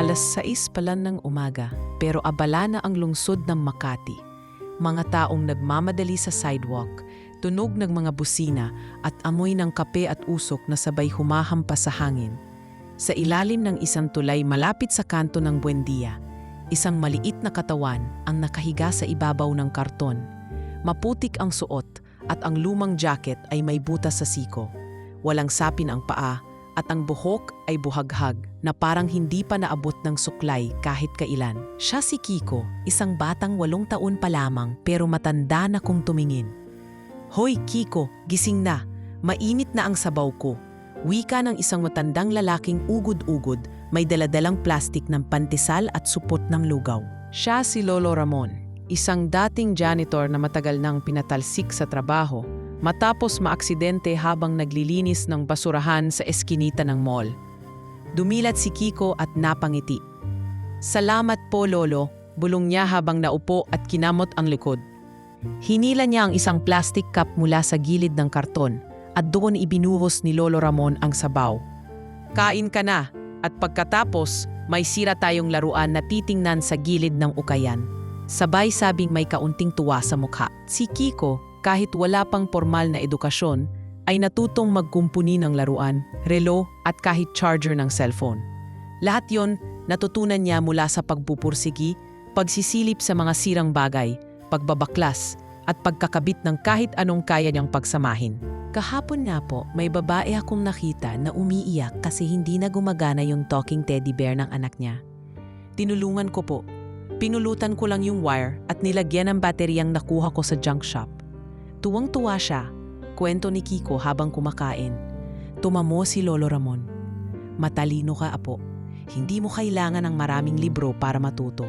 6:00 pa lang ng umaga, pero abala na ang lungsod ng Makati. Mga taong nagmamadali sa sidewalk, tunog ng mga busina at amoy ng kape at usok na sabay humahampas sa hangin. Sa ilalim ng isang tulay malapit sa kanto ng Buendia, isang maliit na katawan ang nakahiga sa ibabaw ng karton. Maputik ang suot at ang lumang jacket ay may butas sa siko. Walang sapin ang paa at ang buhok ay buhaghag na parang hindi pa naabot ng suklay kahit kailan. Siya si Kiko, isang batang 8 taon pa lamang pero matanda na kung tumingin. "Hoy Kiko, gising na. Mainit na ang sabaw ko." Wika ng isang matandang lalaking ugod-ugod, may daladalang plastik ng pantisal at supot ng lugaw. Siya si Lolo Ramon, isang dating janitor na matagal nang pinatalsik sa trabaho matapos maaksidente habang naglilinis ng basurahan sa eskinita ng mall. Dumilat si Kiko at napangiti. "Salamat po, Lolo," bulong niya habang naupo at kinamot ang likod. Hinila niya ang isang plastic cup mula sa gilid ng karton at doon ibinuhos ni Lolo Ramon ang sabaw. "Kain ka na, at pagkatapos may sira tayong laruan na titingnan sa gilid ng ukayan." Sabay sabing may kaunting tuwa sa mukha. Si Kiko, kahit wala pang formal na edukasyon, ay natutong magkumpuni ng laruan, relo at kahit charger ng cellphone. Lahat yon natutunan niya mula sa pagpupursigi, pagsisilip sa mga sirang bagay, pagbabaklas, at pagkakabit ng kahit anong kaya niyang pagsamahin. Kahapon nga po, may babae akong nakita na umiiyak kasi hindi na gumagana yung talking teddy bear ng anak niya. Tinulungan ko po. Pinulutan ko lang yung wire at nilagyan ng bateryang nakuha ko sa junk shop. Tuwang-tuwa siya, kwento ni Kiko habang kumakain. Tumamo si Lolo Ramon. "Matalino ka, apo. Hindi mo kailangan ng maraming libro para matuto.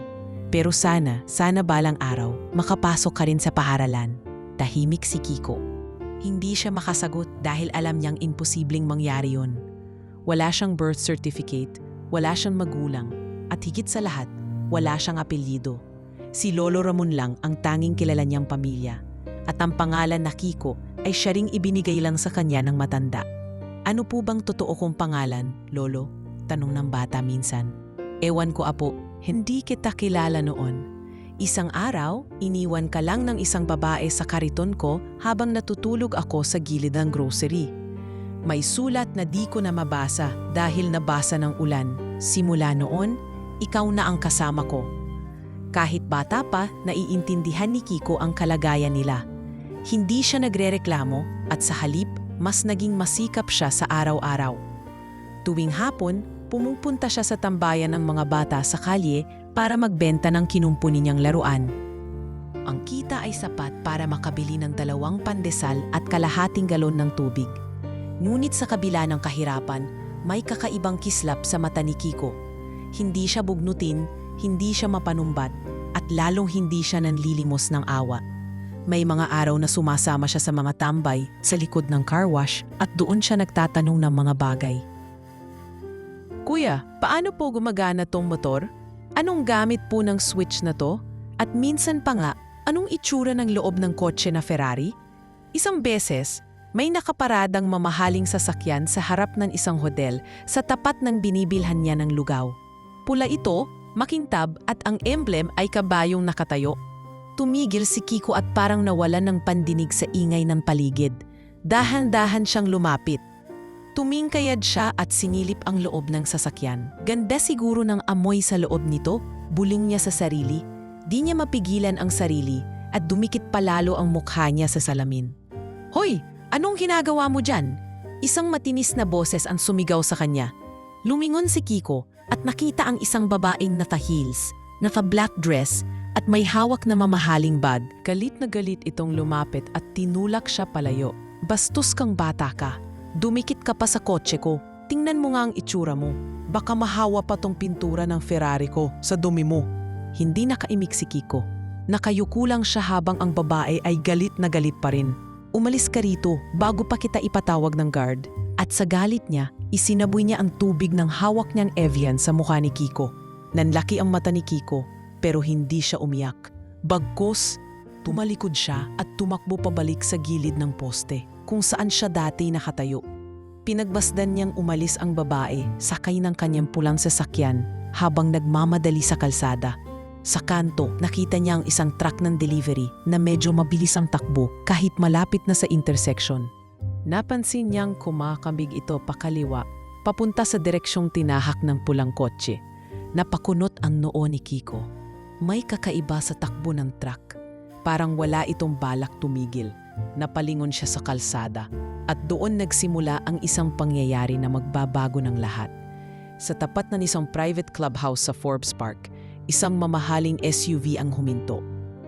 Pero sana balang araw, makapasok ka rin sa paaralan." Tahimik si Kiko. Hindi siya makasagot dahil alam niyang imposibleng mangyari yun. Wala siyang birth certificate, wala siyang magulang, at higit sa lahat, wala siyang apelyido. Si Lolo Ramon lang ang tanging kilala niyang pamilya. At ang pangalan na Kiko ay siya ring ibinigay lang sa kanya ng matanda. "Ano po bang totoo kong pangalan, Lolo?" tanong ng bata minsan. "Ewan ko, apo, hindi kita kilala noon. Isang araw, iniwan ka lang ng isang babae sa kariton ko habang natutulog ako sa gilid ng grocery. May sulat na di ko na mabasa dahil nabasa ng ulan. Simula noon, ikaw na ang kasama ko." Kahit bata pa, naiintindihan ni Kiko ang kalagayan nila. Hindi siya nagrereklamo at sa halip, mas naging masikap siya sa araw-araw. Tuwing hapon, pumupunta siya sa tambayan ng mga bata sa kalye para magbenta ng kinumpuni niyang laruan. Ang kita ay sapat para makabili ng 2 pandesal at kalahating galon ng tubig. Ngunit sa kabila ng kahirapan, may kakaibang kislap sa mata ni Kiko. Hindi siya bugnutin, hindi siya mapanumbat, at lalong hindi siya nanlilimos ng awa. May mga araw na sumasama siya sa mga tambay sa likod ng car wash at doon siya nagtatanong ng mga bagay. "Kuya, paano po gumagana tong motor? Anong gamit po ng switch na to? At minsan pa nga, anong itsura ng loob ng kotse na Ferrari?" Isang beses, may nakaparadang mamahaling sasakyan sa harap ng isang hotel sa tapat ng binibilhan niya ng lugaw. Pula ito, makintab at ang emblem ay kabayong nakatayo. Tumigil si Kiko at parang nawalan ng pandinig sa ingay ng paligid. Dahan-dahan siyang lumapit. Tumingkayad siya at sinilip ang loob ng sasakyan. Ganda siguro ng amoy sa loob nito, buling niya sa sarili. Di niya mapigilan ang sarili at dumikit palalo ang mukha niya sa salamin. "Hoy, anong ginagawa mo dyan?" Isang matinis na boses ang sumigaw sa kanya. Lumingon si Kiko at nakita ang isang babaeng naka-heels, naka-black dress at may hawak na mamahaling bag. Galit na galit itong lumapit at tinulak siya palayo. "Bastos kang bata ka. Dumikit ka pa sa kotse ko. Tingnan mo nga ang itsura mo. Baka mahawa pa tong pintura ng Ferrari ko sa dumi mo." Hindi nakaimik si Kiko. Nakayuko lang siya habang ang babae ay galit na galit pa rin. "Umalis ka rito bago pa kita ipatawag ng guard." At sa galit niya, isinaboy niya ang tubig ng hawak niyang Evian sa mukha ni Kiko. Nanlaki ang mata ni Kiko pero hindi siya umiyak. Bagkus, tumalikod siya at tumakbo pabalik sa gilid ng poste kung saan siya dati nakatayo. Pinagbasdan niyang umalis ang babae sakay ng kanyang pulang sasakyan habang nagmamadali sa kalsada. Sa kanto, nakita niya ang isang truck ng delivery na medyo mabilis ang takbo kahit malapit na sa intersection. Napansin niyang kumakambig ito pakaliwa, papunta sa direksyong tinahak ng pulang kotse. Napakunot ang noo ni Kiko. May kakaiba sa takbo ng truck. Parang wala itong balak tumigil. Napalingon siya sa kalsada at doon nagsimula ang isang pangyayari na magbabago ng lahat. Sa tapat ng isang private clubhouse sa Forbes Park, isang mamahaling SUV ang huminto.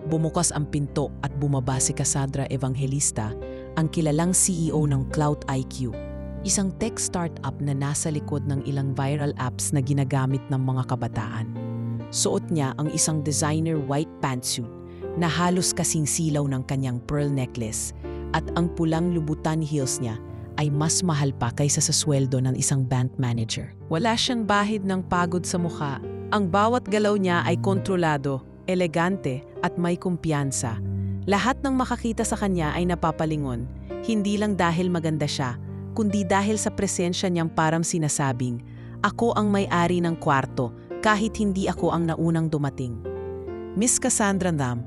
Bumukas ang pinto at bumaba si Cassandra Evangelista, ang kilalang CEO ng Clout IQ, isang tech startup na nasa likod ng ilang viral apps na ginagamit ng mga kabataan. Suot niya ang isang designer white pantsuit na halos kasing silaw ng kanyang pearl necklace at ang pulang lubutan heels niya ay mas mahal pa kaysa sa sweldo ng isang bank manager. Wala siyang bahid ng pagod sa mukha. Ang bawat galaw niya ay kontrolado, elegante at may kumpiyansa. Lahat ng makakita sa kanya ay napapalingon, hindi lang dahil maganda siya, kundi dahil sa presensya niyang parang sinasabing, "Ako ang may-ari ng kwarto kahit hindi ako ang naunang dumating." Miss Cassandra Nam,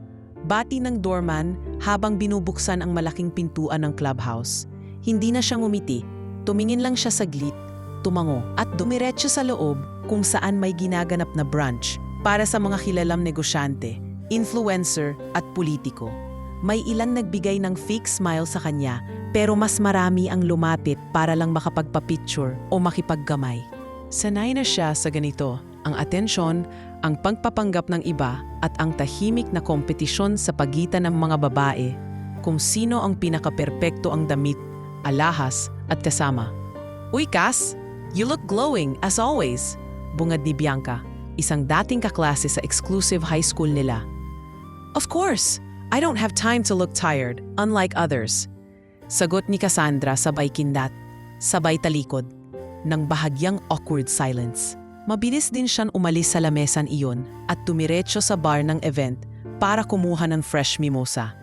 bati ng doorman habang binubuksan ang malaking pintuan ng clubhouse. Hindi na siya ngumiti, tumingin lang siya saglit, tumango at dumiretso sa loob kung saan may ginaganap na brunch para sa mga kilalang negosyante, influencer at politiko. May ilan nagbigay ng fake smile sa kanya pero mas marami ang lumapit para lang makapagpa-picture o makipaggamay. Sanay na siya sa ganito, ang atensyon, ang pagpapanggap ng iba at ang tahimik na kompetisyon sa pagitan ng mga babae kung sino ang pinakaperpekto ang damit, alahas at kasama. "Uy Cass, you look glowing as always," bungad ni Bianca, isang dating kaklase sa exclusive high school nila. "Of course, I don't have time to look tired, unlike others." Sagot ni Cassandra sabay kindat, sabay talikod, ng bahagyang awkward silence. Mabilis din siyang umalis sa lamesan iyon at tumiretso sa bar ng event para kumuha ng fresh mimosa.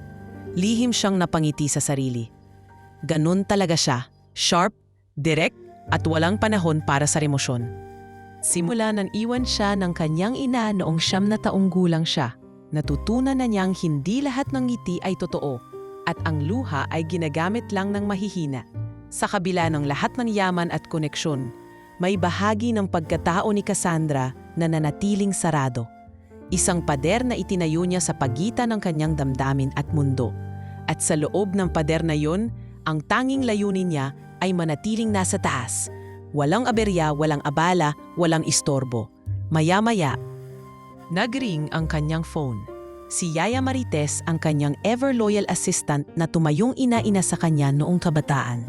Lihim siyang napangiti sa sarili. Ganun talaga siya, sharp, direct at walang panahon para sa emosyon. Simula nang iwan siya ng kanyang ina noong 9 na taong gulang siya, natutunan na niyang hindi lahat ng ngiti ay totoo at ang luha ay ginagamit lang ng mahihina. Sa kabila ng lahat ng yaman at koneksyon, may bahagi ng pagkatao ni Cassandra na nanatiling sarado. Isang pader na itinayo niya sa pagitan ng kanyang damdamin at mundo. At sa loob ng pader na yon, ang tanging layunin niya ay manatiling nasa taas. Walang aberya, walang abala, walang istorbo. Maya-maya, nagring ang kanyang phone. Si Yaya Marites ang kanyang ever-loyal assistant na tumayong ina-ina sa kanya noong kabataan.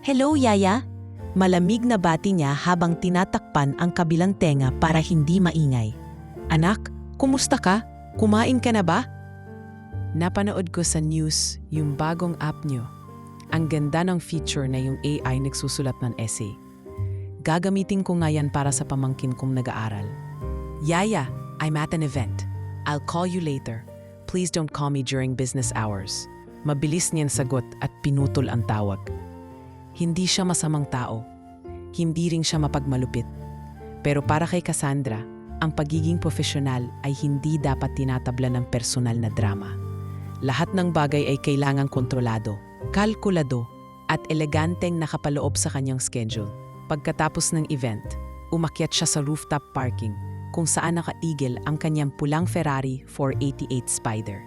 "Hello, Yaya?" Malamig na bati niya habang tinatakpan ang kabilang tenga para hindi maingay. "Anak, kumusta ka? Kumain ka na ba?" "Napanood ko sa news yung bagong app niyo. Ang ganda ng feature na yung AI nagsusulat ng essay. Gagamitin ko nga yan para sa pamangkin kong nag-aaral." "Yaya, I'm at an event. I'll call you later. Please don't call me during business hours." Mabilis niyang sagot at pinutol ang tawag. Hindi siya masamang tao. Hindi rin siya mapagmalupit. Pero para kay Cassandra, ang pagiging profesional ay hindi dapat tinatabla ng personal na drama. Lahat ng bagay ay kailangang kontrolado, kalkulado, at eleganteng nakapaloob sa kanyang schedule. Pagkatapos ng event, umakyat siya sa rooftop parking kung saan nakaigil ang kanyang pulang Ferrari 488 Spider.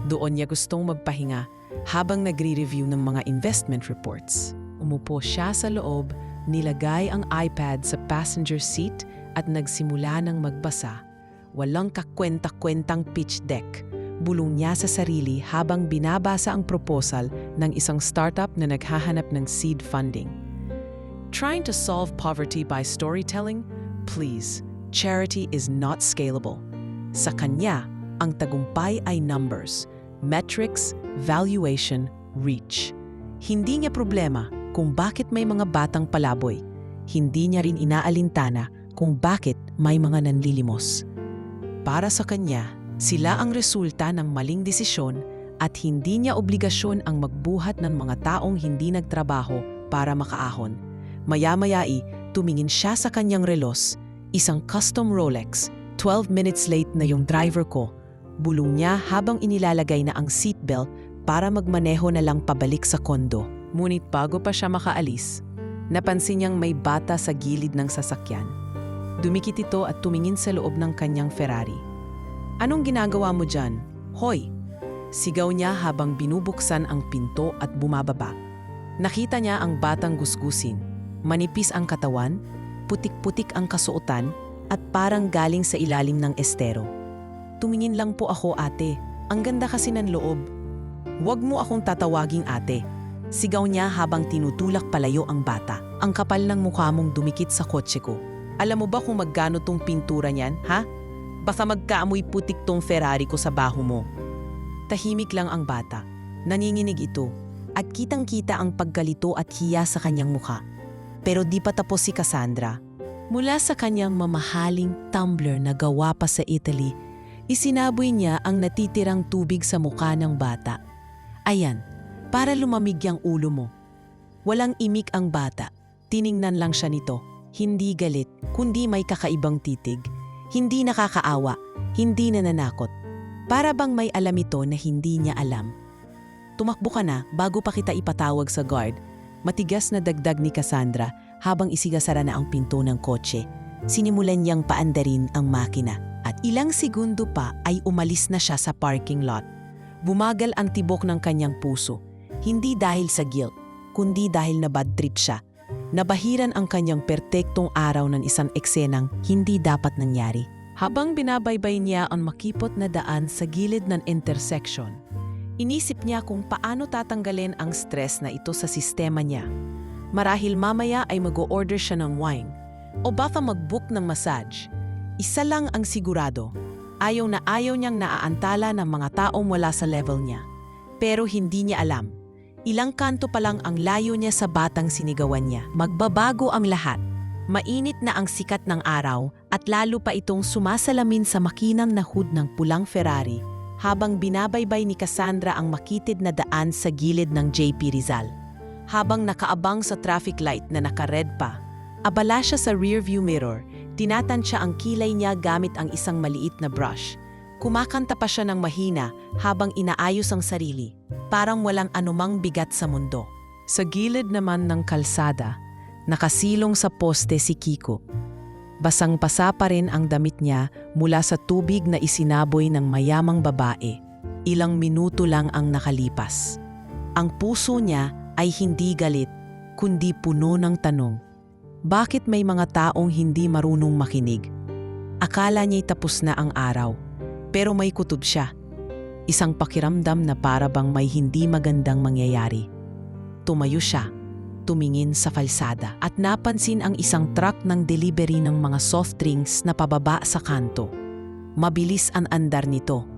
Doon niya gustong magpahinga habang nagre-review ng mga investment reports. Umupo siya sa loob, nilagay ang iPad sa passenger seat at nagsimula ng magbasa. Walang kakwenta-kwentang pitch deck. Bulong niya sa sarili habang binabasa ang proposal ng isang startup na naghahanap ng seed funding. "Trying to solve poverty by storytelling? Please, charity is not scalable." Sa kanya, ang tagumpay ay numbers, metrics, valuation, reach. Hindi niya problema kung bakit may mga batang palaboy. Hindi niya rin inaalintana kung bakit may mga nanlilimos. Para sa kanya, sila ang resulta ng maling desisyon at hindi niya obligasyon ang magbuhat ng mga taong hindi nagtrabaho para makaahon. Maya-mayai, tumingin siya sa kanyang relos. Isang custom Rolex, 12 minutes late na yung driver ko. Bulong niya habang inilalagay na ang seatbelt para magmaneho na lang pabalik sa kondo. Ngunit bago pa siya makaalis, napansin niyang may bata sa gilid ng sasakyan. Dumikit ito at tumingin sa loob ng kanyang Ferrari. "Anong ginagawa mo dyan? Hoy!" Sigaw niya habang binubuksan ang pinto at bumababa. Nakita niya ang batang gusgusin. Manipis ang katawan, putik-putik ang kasuotan, at parang galing sa ilalim ng estero. "Tumingin lang po ako, ate. Ang ganda kasi ng loob." "Huwag mo akong tatawaging ate." Sigaw niya habang tinutulak palayo ang bata. "Ang kapal ng mukha mong dumikit sa kotse ko. Alam mo ba kung magkano tong pintura niyan, ha? Baka magkaamoy putik tong Ferrari ko sa baho mo." Tahimik lang ang bata. Nanginginig ito at kitang-kita ang paggalito at hiya sa kanyang mukha. Pero di pa tapos si Cassandra. Mula sa kanyang mamahaling tumbler na gawa pa sa Italy, isinaboy niya ang natitirang tubig sa mukha ng bata. "Ayan, para lumamig ang ulo mo." Walang imik ang bata. Tiningnan lang siya nito. Hindi galit, kundi may kakaibang titig. Hindi nakakaawa, hindi nananakot. Para bang may alam ito na hindi niya alam. "Tumakbo ka na bago pa kita ipatawag sa guard." Matigas na dagdag ni Cassandra habang isigasara na ang pinto ng kotse. Sinimulan niyang paandarin ang makina at ilang segundo pa ay umalis na siya sa parking lot. Bumagal ang tibok ng kanyang puso. Hindi dahil sa guilt, kundi dahil na bad trip siya. Nabahiran ang kanyang pertektong araw ng isang eksenang hindi dapat nangyari. Habang binabaybay niya ang makipot na daan sa gilid ng intersection, inisip niya kung paano tatanggalin ang stress na ito sa sistema niya. Marahil mamaya ay mag-o-order siya ng wine o baka mag-book ng massage. Isa lang ang sigurado, ayaw na ayaw niyang naaantala ng mga taong wala sa level niya. Pero hindi niya alam, ilang kanto pa lang ang layo niya sa batang sinigawan niya. Magbabago ang lahat. Mainit na ang sikat ng araw at lalo pa itong sumasalamin sa makinang na hood ng pulang Ferrari habang binabaybay ni Cassandra ang makitid na daan sa gilid ng JP Rizal. Habang nakaabang sa traffic light na naka-red pa, abala siya sa rearview mirror, tinatansya ang kilay niya gamit ang isang maliit na brush. Kumakanta pa siya ng mahina habang inaayos ang sarili, parang walang anumang bigat sa mundo. Sa gilid naman ng kalsada, nakasilong sa poste si Kiko. Basang-basa pa rin ang damit niya mula sa tubig na isinaboy ng mayamang babae. Ilang minuto lang ang nakalipas. Ang puso niya ay hindi galit, kundi puno ng tanong. Bakit may mga taong hindi marunong makinig? Akala niya'y tapos na ang araw, pero may kutob siya. Isang pakiramdam na para bang may hindi magandang mangyayari. Tumayo siya, tumingin sa kalsada at napansin ang isang truck ng delivery ng mga soft drinks na pababa sa kanto. Mabilis ang andar nito.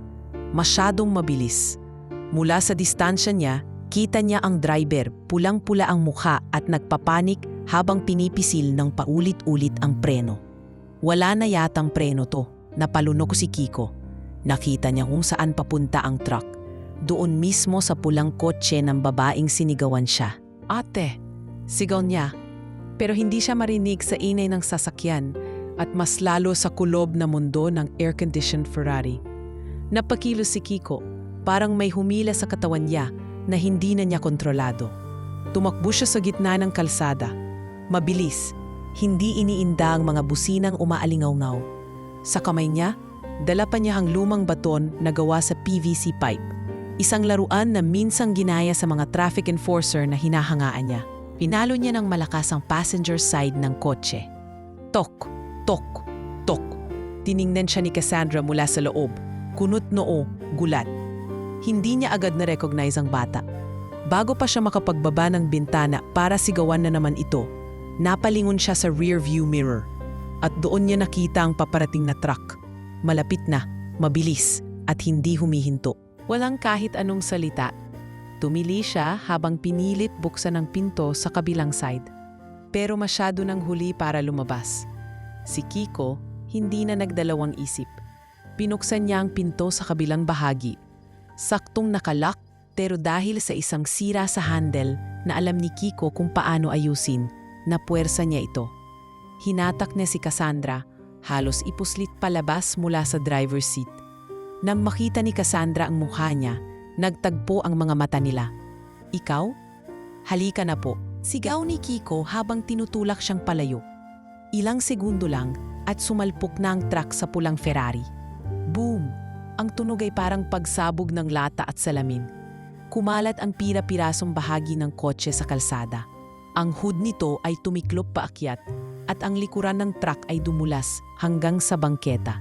Masyadong mabilis. Mula sa distansya niya, kita niya ang driver, pulang-pula ang mukha at nagpapanik habang pinipisil ng paulit-ulit ang preno. Wala na yatang preno to, napalunok si Kiko. Nakita niya kung saan papunta ang truck. Doon mismo sa pulang kotse ng babaeng sinigawan siya. "Ate!" Sigaw niya, pero hindi siya marinig sa ingay ng sasakyan at mas lalo sa kulob na mundo ng air-conditioned Ferrari. Napakilos si Kiko, parang may humila sa katawan niya na hindi na niya kontrolado. Tumakbo siya sa gitna ng kalsada. Mabilis, hindi iniinda ang mga businang umaalingaw-ngaw. Sa kamay niya, dala pa niya ang lumang baton na gawa sa PVC pipe, isang laruan na minsang ginaya sa mga traffic enforcer na hinahangaan niya. Pinalo niya ng malakas ang passenger side ng kotse. Tok, tok, tok. Tiningnan siya ni Cassandra mula sa loob. Kunot noo, gulat. Hindi niya agad na-recognize ang bata. Bago pa siya makapagbaba ng bintana para sigawan na naman ito, napalingon siya sa rear view mirror. At doon niya nakita ang paparating na truck. Malapit na, mabilis, at hindi humihinto. Walang kahit anong salita. Tumili siya habang pinilit buksan ang pinto sa kabilang side. Pero masyado nang huli para lumabas. Si Kiko hindi na nagdalawang isip. Pinuksan niya ang pinto sa kabilang bahagi. Saktong nakalock, pero dahil sa isang sira sa handle na alam ni Kiko kung paano ayusin, napuwersa niya ito. Hinatak niya si Cassandra, halos ipuslit palabas mula sa driver's seat. Nang makita ni Cassandra ang mukha niya, nagtagpo ang mga mata nila. "Ikaw? Halika na po," sigaw ni Kiko habang tinutulak siyang palayo. Ilang segundo lang at sumalpok na ang truck sa pulang Ferrari. Boom! Ang tunog ay parang pagsabog ng lata at salamin. Kumalat ang pira-pirasong bahagi ng kotse sa kalsada. Ang hood nito ay tumiklop paakyat at ang likuran ng truck ay dumulas hanggang sa bangketa.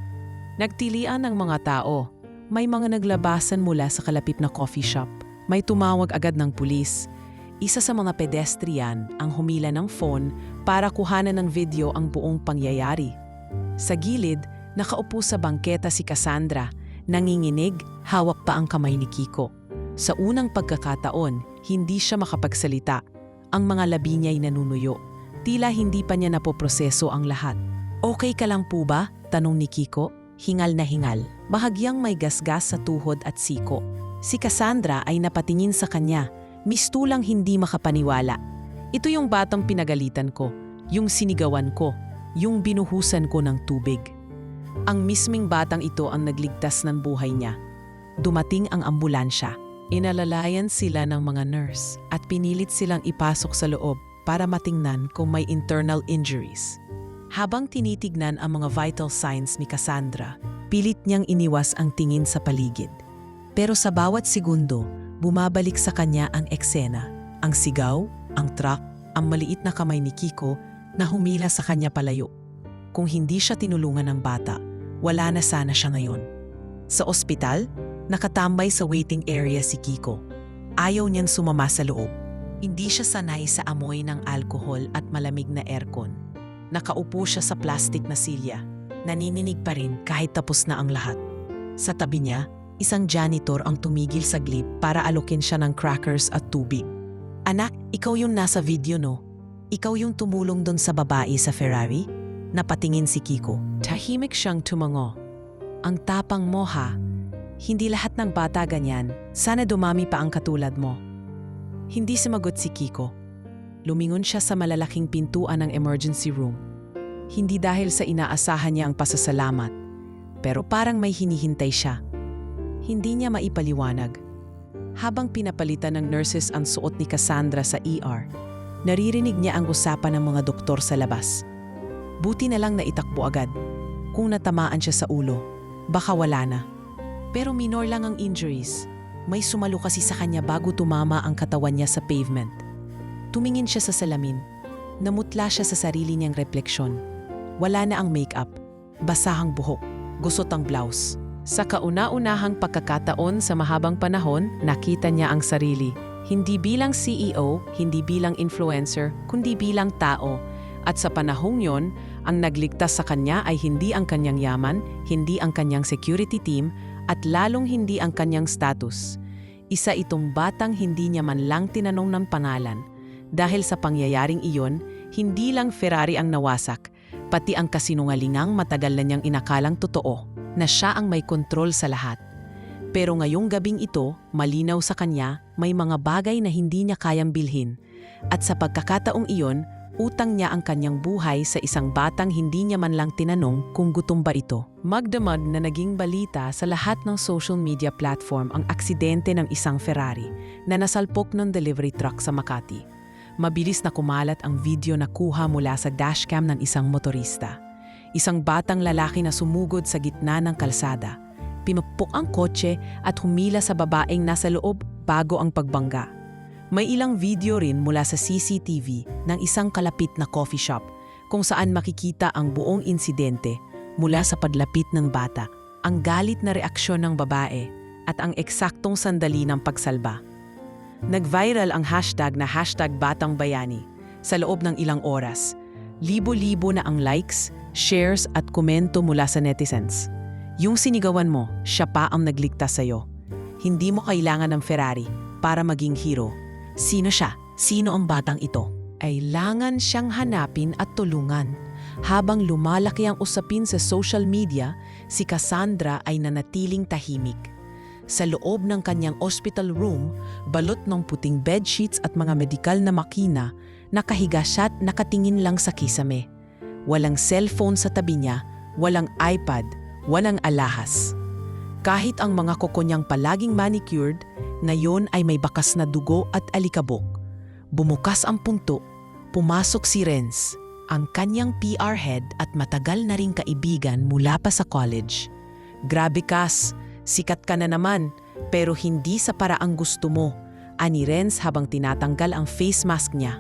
Nagtilian ang mga tao. May mga naglabasan mula sa kalapit na coffee shop. May tumawag agad ng pulis. Isa sa mga pedestrian ang humila ng phone para kuhanan ng video ang buong pangyayari. Sa gilid, nakaupo sa bangketa si Cassandra, nanginginig, hawak pa ang kamay ni Kiko. Sa unang pagkakataon, hindi siya makapagsalita. Ang mga labi niya ay nanunuyo. Tila hindi pa niya napoproseso ang lahat. "Okay ka lang po ba?" tanong ni Kiko. Hingal na hingal. Bahagyang may gasgas sa tuhod at siko. Si Cassandra ay napatingin sa kanya, mistulang hindi makapaniwala. "Ito yung batang pinagalitan ko, yung sinigawan ko, yung binuhusan ko ng tubig." Ang misming batang ito ang nagligtas ng buhay niya. Dumating ang ambulansya. Inalalayan sila ng mga nurse at pinilit silang ipasok sa loob para matingnan kung may internal injuries. Habang tinitignan ang mga vital signs ni Cassandra, pilit niyang iniwas ang tingin sa paligid. Pero sa bawat segundo, bumabalik sa kanya ang eksena. Ang sigaw, ang truck, ang maliit na kamay ni Kiko na humila sa kanya palayo. Kung hindi siya tinulungan ng bata, wala na sana siya ngayon. Sa ospital, nakatambay sa waiting area si Kiko. Ayaw niyang sumama sa loob. Hindi siya sanay sa amoy ng alkohol at malamig na aircon. Nakaupo siya sa plastic na silya. Nanininig pa rin kahit tapos na ang lahat. Sa tabi niya, isang janitor ang tumigil saglit para alokin siya ng crackers at tubig. "Anak, ikaw yung nasa video, no? Ikaw yung tumulong doon sa babae sa Ferrari?" Napatingin si Kiko. Tahimik siyang tumango. "Ang tapang mo, ha? Hindi lahat ng bata ganyan. Sana dumami pa ang katulad mo." Hindi sumagot si Kiko. Lumingon siya sa malalaking pintuan ng emergency room. Hindi dahil sa inaasahan niya ang pasasalamat, pero parang may hinihintay siya. Hindi niya maipaliwanag. Habang pinapalitan ng nurses ang suot ni Cassandra sa ER, naririnig niya ang usapan ng mga doktor sa labas. Buti na lang na itakbo agad. Kung natamaan siya sa ulo, baka wala na. Pero minor lang ang injuries. May sumalo kasi sa kanya bago tumama ang katawan niya sa pavement. Tumingin siya sa salamin. Namutla siya sa sarili niyang refleksyon. Wala na ang makeup, basahang buhok, gusot ang blouse. Sa kauna-unahang pagkakataon sa mahabang panahon, nakita niya ang sarili. Hindi bilang CEO, hindi bilang influencer, kundi bilang tao. At sa panahong yon, ang nagligtas sa kanya ay hindi ang kanyang yaman, hindi ang kanyang security team, at lalong hindi ang kanyang status. Isa itong batang hindi niya man lang tinanong ng pangalan. Dahil sa pangyayaring iyon, hindi lang Ferrari ang nawasak, pati ang kasinungalingang matagal na niyang inakalang totoo, na siya ang may kontrol sa lahat. Pero ngayong gabing ito, malinaw sa kanya, may mga bagay na hindi niya kayang bilhin. At sa pagkakataong iyon, utang niya ang kanyang buhay sa isang batang hindi niya man lang tinanong kung gutom ba ito. Magdamag na naging balita sa lahat ng social media platform ang aksidente ng isang Ferrari na nasalpok ng delivery truck sa Makati. Mabilis na kumalat ang video na kuha mula sa dashcam ng isang motorista. Isang batang lalaki na sumugod sa gitna ng kalsada. Pinupok ang kotse at humila sa babaeng nasa loob bago ang pagbangga. May ilang video rin mula sa CCTV ng isang kalapit na coffee shop kung saan makikita ang buong insidente mula sa padlapit ng bata, ang galit na reaksyon ng babae at ang eksaktong sandali ng pagsalba. Nag-viral ang hashtag na #BatangBayani sa loob ng ilang oras. Libo-libo na ang likes, shares at komento mula sa netizens. Yung sinigawan mo, siya pa ang nagligtas sa'yo. Hindi mo kailangan ng Ferrari para maging hero. Sino siya? Sino ang batang ito? Kailangan siyang hanapin at tulungan. Habang lumalaki ang usapin sa social media, si Cassandra ay nanatiling tahimik. Sa loob ng kanyang hospital room, balot ng puting bedsheets at mga medikal na makina, nakahiga siya at nakatingin lang sa kisame. Walang cellphone sa tabi niya, walang iPad, walang alahas. Kahit ang mga kuko niyang palaging manicured, ngayon ay may bakas na dugo at alikabok. Bumukas ang punto, pumasok si Renz, ang kanyang PR head at matagal na ring kaibigan mula pa sa college. Grabe Cass, sikat ka na naman, pero hindi sa paraang gusto mo, ani Renz habang tinatanggal ang face mask niya.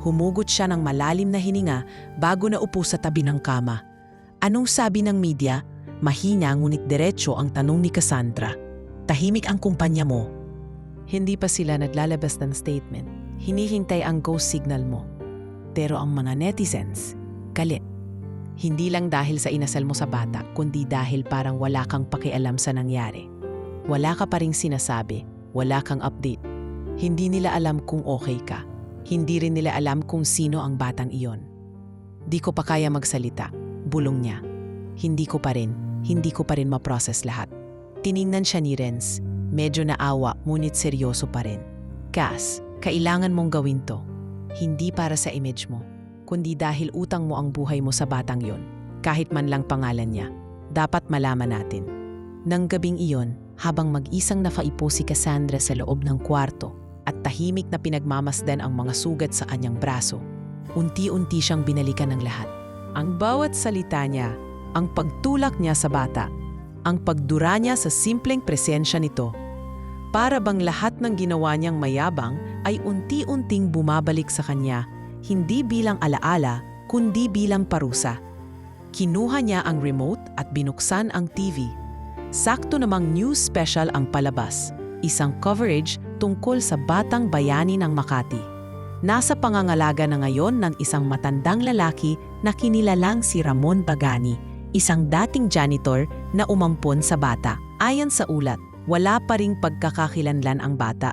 Humugot siya ng malalim na hininga bago naupo sa tabi ng kama. Anong sabi ng media? Mahina ngunit diretso ang tanong ni Cassandra. Tahimik ang kumpanya mo. Hindi pa sila naglalabas ng statement. Hinihintay ang go signal mo. Pero ang mga netizens, galit. Hindi lang dahil sa inasal mo sa bata, kundi dahil parang wala kang pakialam sa nangyari. Wala ka pa ring sinasabi, wala kang update. Hindi nila alam kung okay ka. Hindi rin nila alam kung sino ang batang iyon. Di ko pa kaya magsalita, bulong niya. Hindi ko pa rin ma-process lahat. Tiningnan siya ni Renz, medyo naawa ngunit seryoso pa rin. Cass, kailangan mong gawin to. Hindi para sa image mo, kundi dahil utang mo ang buhay mo sa batang yon. Kahit man lang pangalan niya, dapat malaman natin. Nang gabing iyon, habang mag-isang nakaipo si Cassandra sa loob ng kwarto at tahimik na pinagmamasdan ang mga sugat sa kanyang braso, unti-unti siyang binalikan ng lahat. Ang bawat salita niya, ang pagtulak niya sa bata, ang pagdura niya sa simpleng presensya nito. Para bang lahat ng ginawa niyang mayabang ay unti-unting bumabalik sa kanya, hindi bilang alaala, kundi bilang parusa. Kinuha niya ang remote at binuksan ang TV. Sakto namang news special ang palabas, isang coverage tungkol sa batang bayani ng Makati. Nasa pangangalaga na ngayon ng isang matandang lalaki na kinilalang si Ramon Bagani, isang dating janitor na umampon sa bata. Ayon sa ulat, wala pa ring pagkakakilanlan ang bata.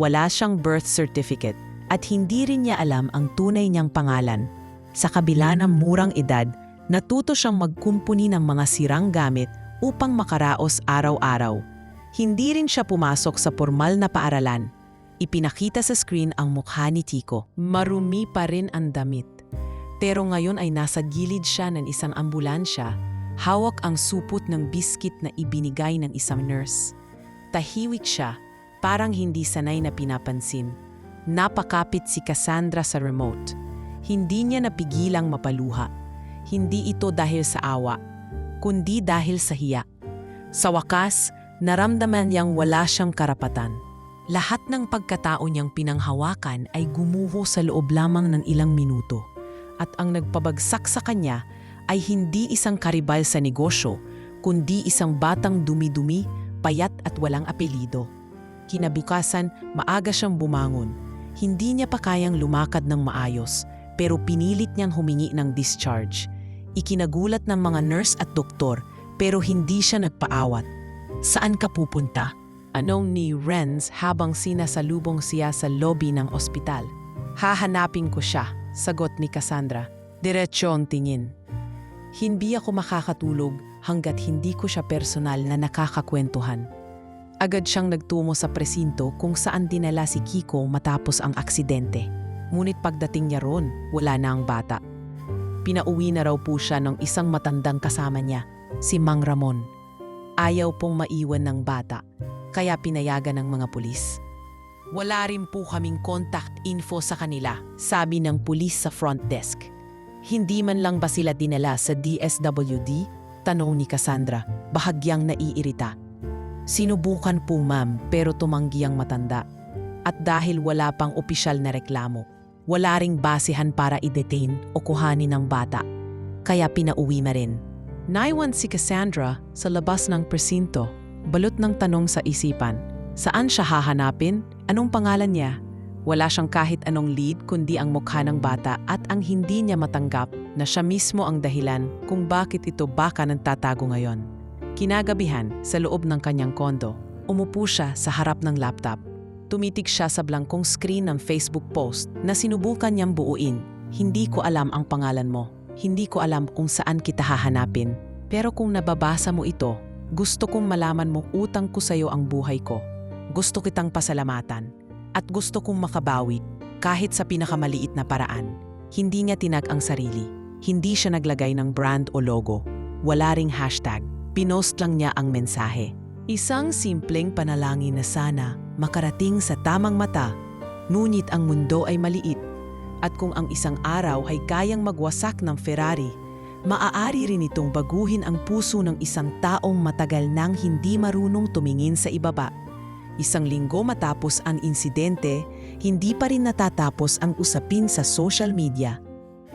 Wala siyang birth certificate at hindi rin niya alam ang tunay niyang pangalan. Sa kabila ng murang edad, natuto siyang magkumpuni ng mga sirang gamit upang makaraos araw-araw. Hindi rin siya pumasok sa formal na paaralan. Ipinakita sa screen ang mukha ni Tico. Marumi pa rin ang damit. Pero ngayon ay nasa gilid siya ng isang ambulansya, hawak ang supot ng biskit na ibinigay ng isang nurse. Tahimik siya, parang hindi sanay na pinapansin. Napakapit si Cassandra sa remote. Hindi niya napigilang mapaluha. Hindi ito dahil sa awa, kundi dahil sa hiya. Sa wakas, naramdaman niyang wala siyang karapatan. Lahat ng pagkatao niyang pinanghawakan ay gumuho sa loob lamang ng ilang minuto. At ang nagpabagsak sa kanya ay hindi isang karibal sa negosyo, kundi isang batang dumi-dumi, payat at walang apelido. Kinabukasan, maaga siyang bumangon. Hindi niya pa kayang lumakad ng maayos, pero pinilit niyang humingi ng discharge. Ikinagulat ng mga nurse at doktor, pero hindi siya nagpaawat. Saan ka pupunta? Anong ni Renz habang sinasalubong siya sa lobby ng ospital. Hahanapin ko siya, sagot ni Cassandra. Diretso ang tingin. Hindi ako makakatulog hanggat hindi ko siya personal na nakakakwentuhan. Agad siyang nagtungo sa presinto kung saan dinala si Kiko matapos ang aksidente. Ngunit pagdating niya roon, wala na ang bata. Pinauwi na raw po siya ng isang matandang kasama niya, si Mang Ramon. Ayaw pong maiwan ng bata, kaya pinayagan ng mga pulis. Wala rin po kaming contact info sa kanila, sabi ng pulis sa front desk. Hindi man lang ba sila dinala sa DSWD? Tanong ni Cassandra, bahagyang naiirita. Sinubukan po ma'am, pero tumanggi ang matanda. At dahil wala pang opisyal na reklamo, wala ring basehan para i-detain o kuhanin ng bata. Kaya pinauwi na rin. Naiwan si Cassandra sa labas ng presinto, balot ng tanong sa isipan. Saan siya hahanapin? Anong pangalan niya? Wala siyang kahit anong lead kundi ang mukha ng bata at ang hindi niya matanggap na siya mismo ang dahilan kung bakit ito baka nagtatago ngayon. Kinagabihan, sa loob ng kanyang kondo, umupo siya sa harap ng laptop. Tumitig siya sa blangkong screen ng Facebook post na sinubukan niyang buuin. Hindi ko alam ang pangalan mo. Hindi ko alam kung saan kita hahanapin. Pero kung nababasa mo ito, gusto kong malaman mo utang ko sa iyo ang buhay ko. Gusto kitang pasalamatan at gusto kong makabawi kahit sa pinakamaliit na paraan. Hindi niya tinag ang sarili. Hindi siya naglagay ng brand o logo. Wala ring hashtag. Pinost lang niya ang mensahe. Isang simpleng panalangin na sana makarating sa tamang mata, ngunit ang mundo ay maliit. At kung ang isang araw ay kayang magwasak ng Ferrari, maaari rin itong baguhin ang puso ng isang taong matagal nang hindi marunong tumingin sa ibaba. Isang linggo matapos ang insidente, hindi pa rin natatapos ang usapin sa social media.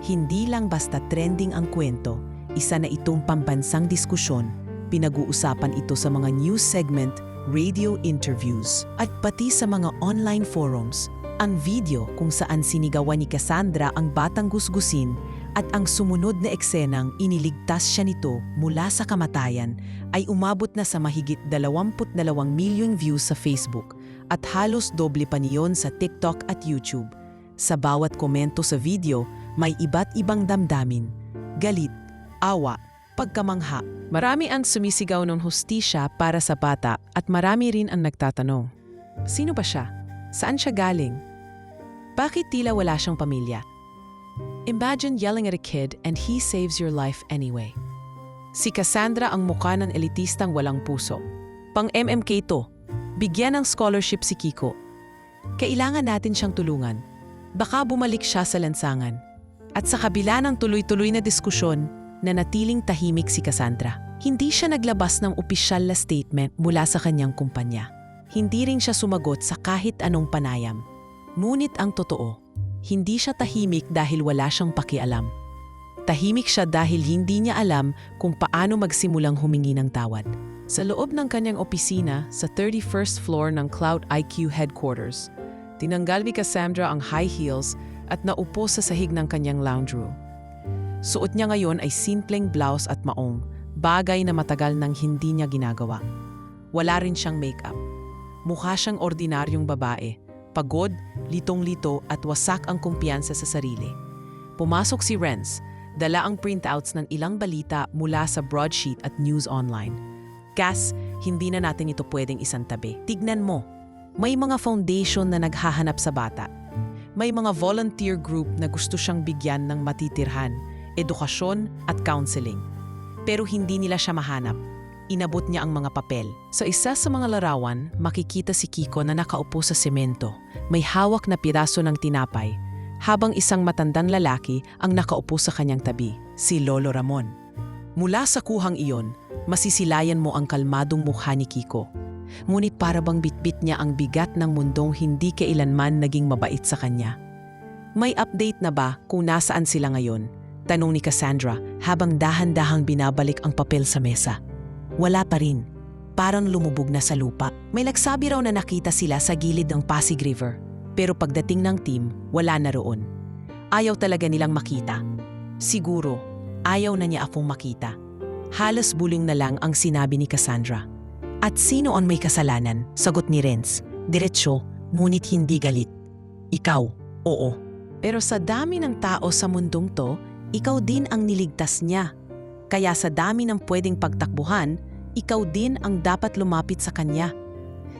Hindi lang basta trending ang kwento, isa na itong pambansang diskusyon. Pinag-uusapan ito sa mga news segment, radio interviews, at pati sa mga online forums. Ang video kung saan sinigawan ni Cassandra ang batang gusgusin at ang sumunod na eksenang iniligtas siya nito mula sa kamatayan ay umabot na sa mahigit 22 milyong views sa Facebook at halos doble pa niyon sa TikTok at YouTube. Sa bawat komento sa video, may iba't ibang damdamin, galit, awa, pagkamangha. Marami ang sumisigaw ng hustisya para sa bata at marami rin ang nagtatanong. Sino ba siya? Saan siya galing? Bakit tila wala siyang pamilya? Imagine yelling at a kid and he saves your life anyway. Si Cassandra ang mukha ng elitistang walang puso. Pang MMK to. Bigyan ng scholarship si Kiko. Kailangan natin siyang tulungan. Baka bumalik siya sa lansangan. At sa kabila ng tuloy-tuloy na diskusyon, nanatiling tahimik si Cassandra. Hindi siya naglabas ng opisyal na statement mula sa kanyang kumpanya. Hindi rin siya sumagot sa kahit anong panayam. Ngunit ang totoo, hindi siya tahimik dahil wala siyang pakialam. Tahimik siya dahil hindi niya alam kung paano magsimulang humingi ng tawad. Sa loob ng kanyang opisina sa 31st floor ng Cloud IQ headquarters, tinanggal ni Cassandra ang high heels at naupo sa sahig ng kanyang lounge room. Suot niya ngayon ay simpleng blouse at maong, bagay na matagal nang hindi niya ginagawa. Wala rin siyang makeup. Mukha siyang ordinaryong babae, pagod, litong-lito at wasak ang kumpiyansa sa sarili. Pumasok si Renz, dala ang printouts ng ilang balita mula sa broadsheet at news online. Cass, hindi na natin ito pwedeng isantabi. Tignan mo, may mga foundation na naghahanap sa bata. May mga volunteer group na gusto siyang bigyan ng matitirhan, edukasyon at counseling. Pero hindi nila siya mahanap. Inabot niya ang mga papel. Sa isa sa mga larawan, makikita si Kiko na nakaupo sa semento. May hawak na piraso ng tinapay, habang isang matandang lalaki ang nakaupo sa kanyang tabi, si Lolo Ramon. Mula sa kuhang iyon, masisilayan mo ang kalmadong mukha ni Kiko. Ngunit para bang bitbit niya ang bigat ng mundong hindi kailanman naging mabait sa kanya. May update na ba kung nasaan sila ngayon? Tanong ni Cassandra habang dahan-dahang binabalik ang papel sa mesa. Wala pa rin. Parang lumubog na sa lupa. May nagsabi raw na nakita sila sa gilid ng Pasig River. Pero pagdating ng team, wala na roon. Ayaw talaga nilang makita. Siguro, ayaw na niya akong makita. Halos buling na lang ang sinabi ni Cassandra. At sino ang may kasalanan? Sagot ni Renz. Diretsyo, ngunit hindi galit. Ikaw, oo. Pero sa dami ng tao sa mundong to, ikaw din ang niligtas niya. Kaya sa dami ng pwedeng pagtakbuhan, ikaw din ang dapat lumapit sa kanya.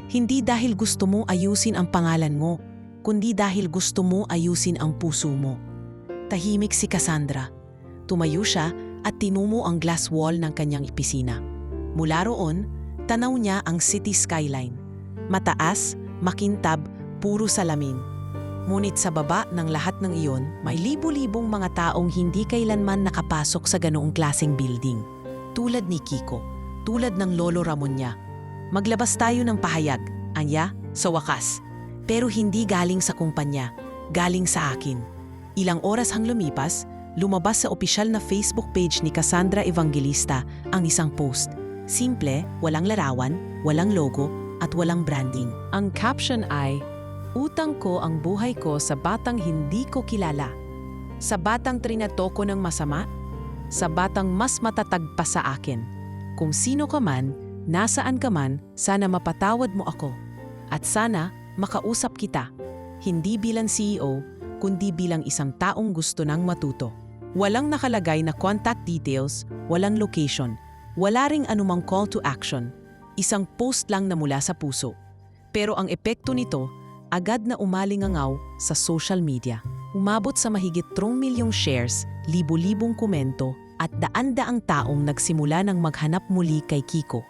Hindi dahil gusto mo ayusin ang pangalan mo, kundi dahil gusto mo ayusin ang puso mo. Tahimik si Cassandra. Tumayo siya at tinumo ang glass wall ng kanyang opisina. Mula roon, tanaw niya ang city skyline. Mataas, makintab, puro salamin. Ngunit sa baba ng lahat ng iyon, may libu-libong mga taong hindi kailanman nakapasok sa ganoong klaseng building. Tulad ni Kiko, tulad ng Lolo Ramon niya. Maglabas tayo ng pahayag, anya, sa wakas. Pero hindi galing sa kumpanya, galing sa akin. Ilang oras hang lumipas, lumabas sa opisyal na Facebook page ni Cassandra Evangelista ang isang post. Simple, walang larawan, walang logo, at walang branding. Ang caption ay, "Utang ko ang buhay ko sa batang hindi ko kilala. Sa batang trinato ko ng masama, sa batang mas matatag pa sa akin. Kung sino ka man, nasaan ka man, sana mapatawad mo ako. At sana makausap kita, hindi bilang CEO, kundi bilang isang taong gusto nang matuto." Walang nakalagay na contact details, walang location, wala ring anumang call to action. Isang post lang na mula sa puso. Pero ang epekto nito, agad na umalingangaw sa social media. Umabot sa mahigit 3 milyong shares, libo-libong komento, at daan-daang taong nagsimula ng maghanap muli kay Kiko.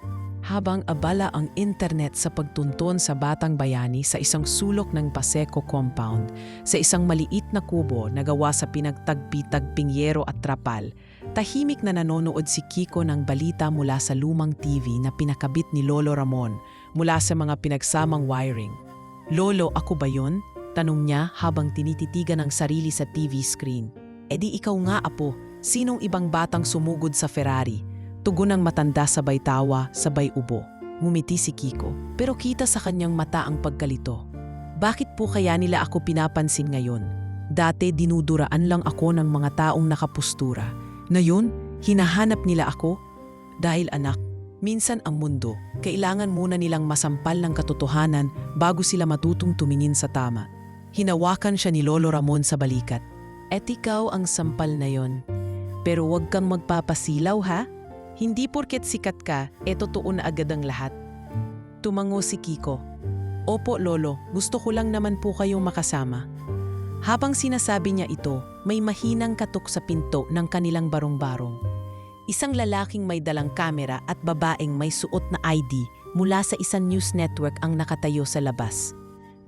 Habang abala ang internet sa pagtunton sa batang bayani sa isang sulok ng Paseco compound, sa isang maliit na kubo na gawa sa pinagtagpi-tagping yero at trapal, tahimik na nanonood si Kiko ng balita mula sa lumang TV na pinakabit ni Lolo Ramon mula sa mga pinagsamang wiring. "Lolo, ako ba yun?" tanong niya habang tinititigan ang sarili sa TV screen. "E di ikaw nga, apo. Sinong ibang batang sumugod sa Ferrari?" Tugon ng matanda, sabay tawa, sabay ubo. Ngumiti si Kiko, pero kita sa kanyang mata ang pagkalito. "Bakit po kaya nila ako pinapansin ngayon? Dati dinuduraan lang ako ng mga taong nakapustura. Ngayon, hinahanap nila ako? Dahil anak, minsan ang mundo, kailangan muna nilang masampal ng katotohanan bago sila matutong tumingin sa tama." Hinawakan siya ni Lolo Ramon sa balikat. "Et ikaw ang sampal na yon. Pero huwag kang magpapasilaw, ha? Hindi porket sikat ka, totoo na agad ang lahat." Tumango si Kiko. "Opo, Lolo, gusto ko lang naman po kayong makasama." Habang sinasabi niya ito, may mahinang katok sa pinto ng kanilang barong-barong. Isang lalaking may dalang kamera at babaeng may suot na ID mula sa isang news network ang nakatayo sa labas.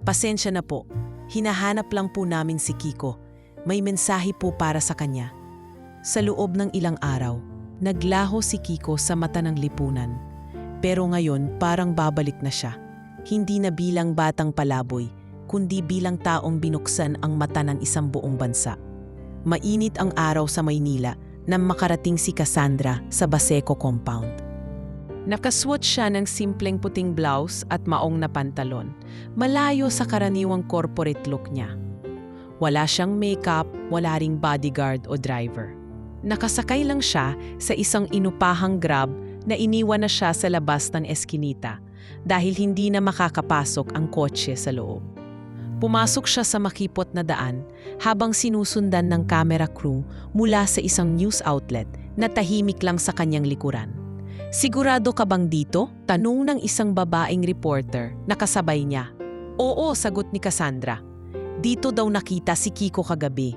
"Pasensya na po, hinahanap lang po namin si Kiko. May mensahe po para sa kanya." Sa loob ng ilang araw, naglaho si Kiko sa mata ng lipunan. Pero ngayon parang babalik na siya. Hindi na bilang batang palaboy, kundi bilang taong binuksan ang mata ng isang buong bansa. Mainit ang araw sa Maynila nang makarating si Cassandra sa Paseco compound. Nakasuot siya ng simpleng puting blouse at maong na pantalon, malayo sa karaniwang corporate look niya. Wala siyang makeup, wala ring bodyguard o driver. Nakasakay lang siya sa isang inupahang Grab na iniwan na siya sa labas ng eskinita dahil hindi na makakapasok ang kotse sa loob. Pumasok siya sa makipot na daan habang sinusundan ng camera crew mula sa isang news outlet na tahimik lang sa kanyang likuran. "Sigurado ka bang dito?" tanong ng isang babaeng reporter na kasabay niya. "Oo," sagot ni Cassandra. "Dito daw nakita si Kiko kagabi.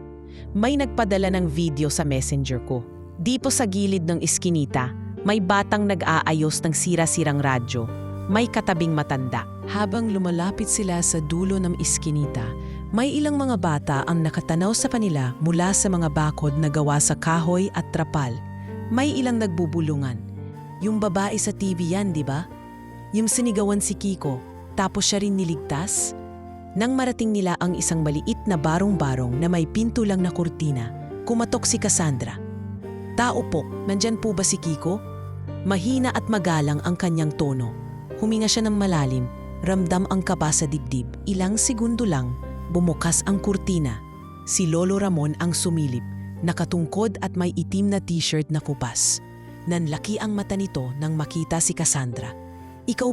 May nagpadala ng video sa messenger ko. Dito sa gilid ng iskinita, may batang nag-aayos ng sira-sirang radyo. May katabing matanda." Habang lumalapit sila sa dulo ng iskinita, may ilang mga bata ang nakatanaw sa kanila mula sa mga bakod na gawa sa kahoy at trapal. May ilang nagbubulungan. "Yung babae sa TV yan, di ba? Yung sinigawan si Kiko, tapos siya rin niligtas?" Nang marating nila ang isang maliit na barong-barong na may pinto lang na kurtina, kumatok si Cassandra. "Tao po, nandyan po ba si Kiko?" Mahina at magalang ang kanyang tono. Huminga siya ng malalim, ramdam ang kaba sa dibdib. Ilang segundo lang, bumukas ang kurtina. Si Lolo Ramon ang sumilip, nakatungkod at may itim na t-shirt na kupas. Nanlaki ang mata nito nang makita si Cassandra. Ikaw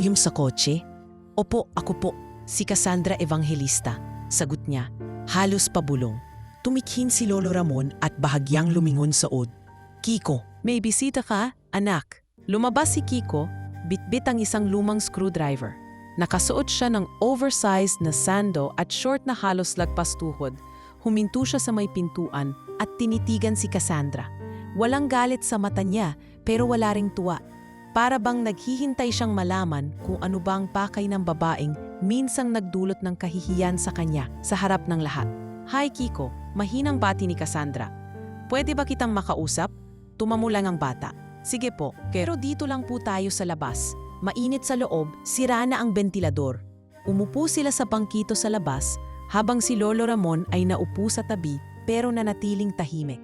yung sa kotse?" "Opo, ako po." Si Cassandra Evangelista, sagot niya, halos pabulong. Tumikhin si Lolo Ramon at bahagyang lumingon sa od. "Kiko, may bisita ka, anak?" Lumabas si Kiko, bitbit ang isang lumang screwdriver. Nakasuot siya ng oversized na sando at short na halos lagpas tuhod. Huminto siya sa may pintuan at tinitigan si Cassandra. Walang galit sa mata niya pero wala ring tuwa. Para bang naghihintay siyang malaman kung ano ba ang pakay ng babaeng minsang nagdulot ng kahihiyan sa kanya sa harap ng lahat. "Hi Kiko," mahinang bati ni Cassandra. "Pwede ba kitang makausap?" Tumamo lang ang bata. "Sige po, pero dito lang po tayo sa labas. Mainit sa loob, sira na ang bentilador." Umupo sila sa bangkito sa labas habang si Lolo Ramon ay naupo sa tabi pero nanatiling tahimik.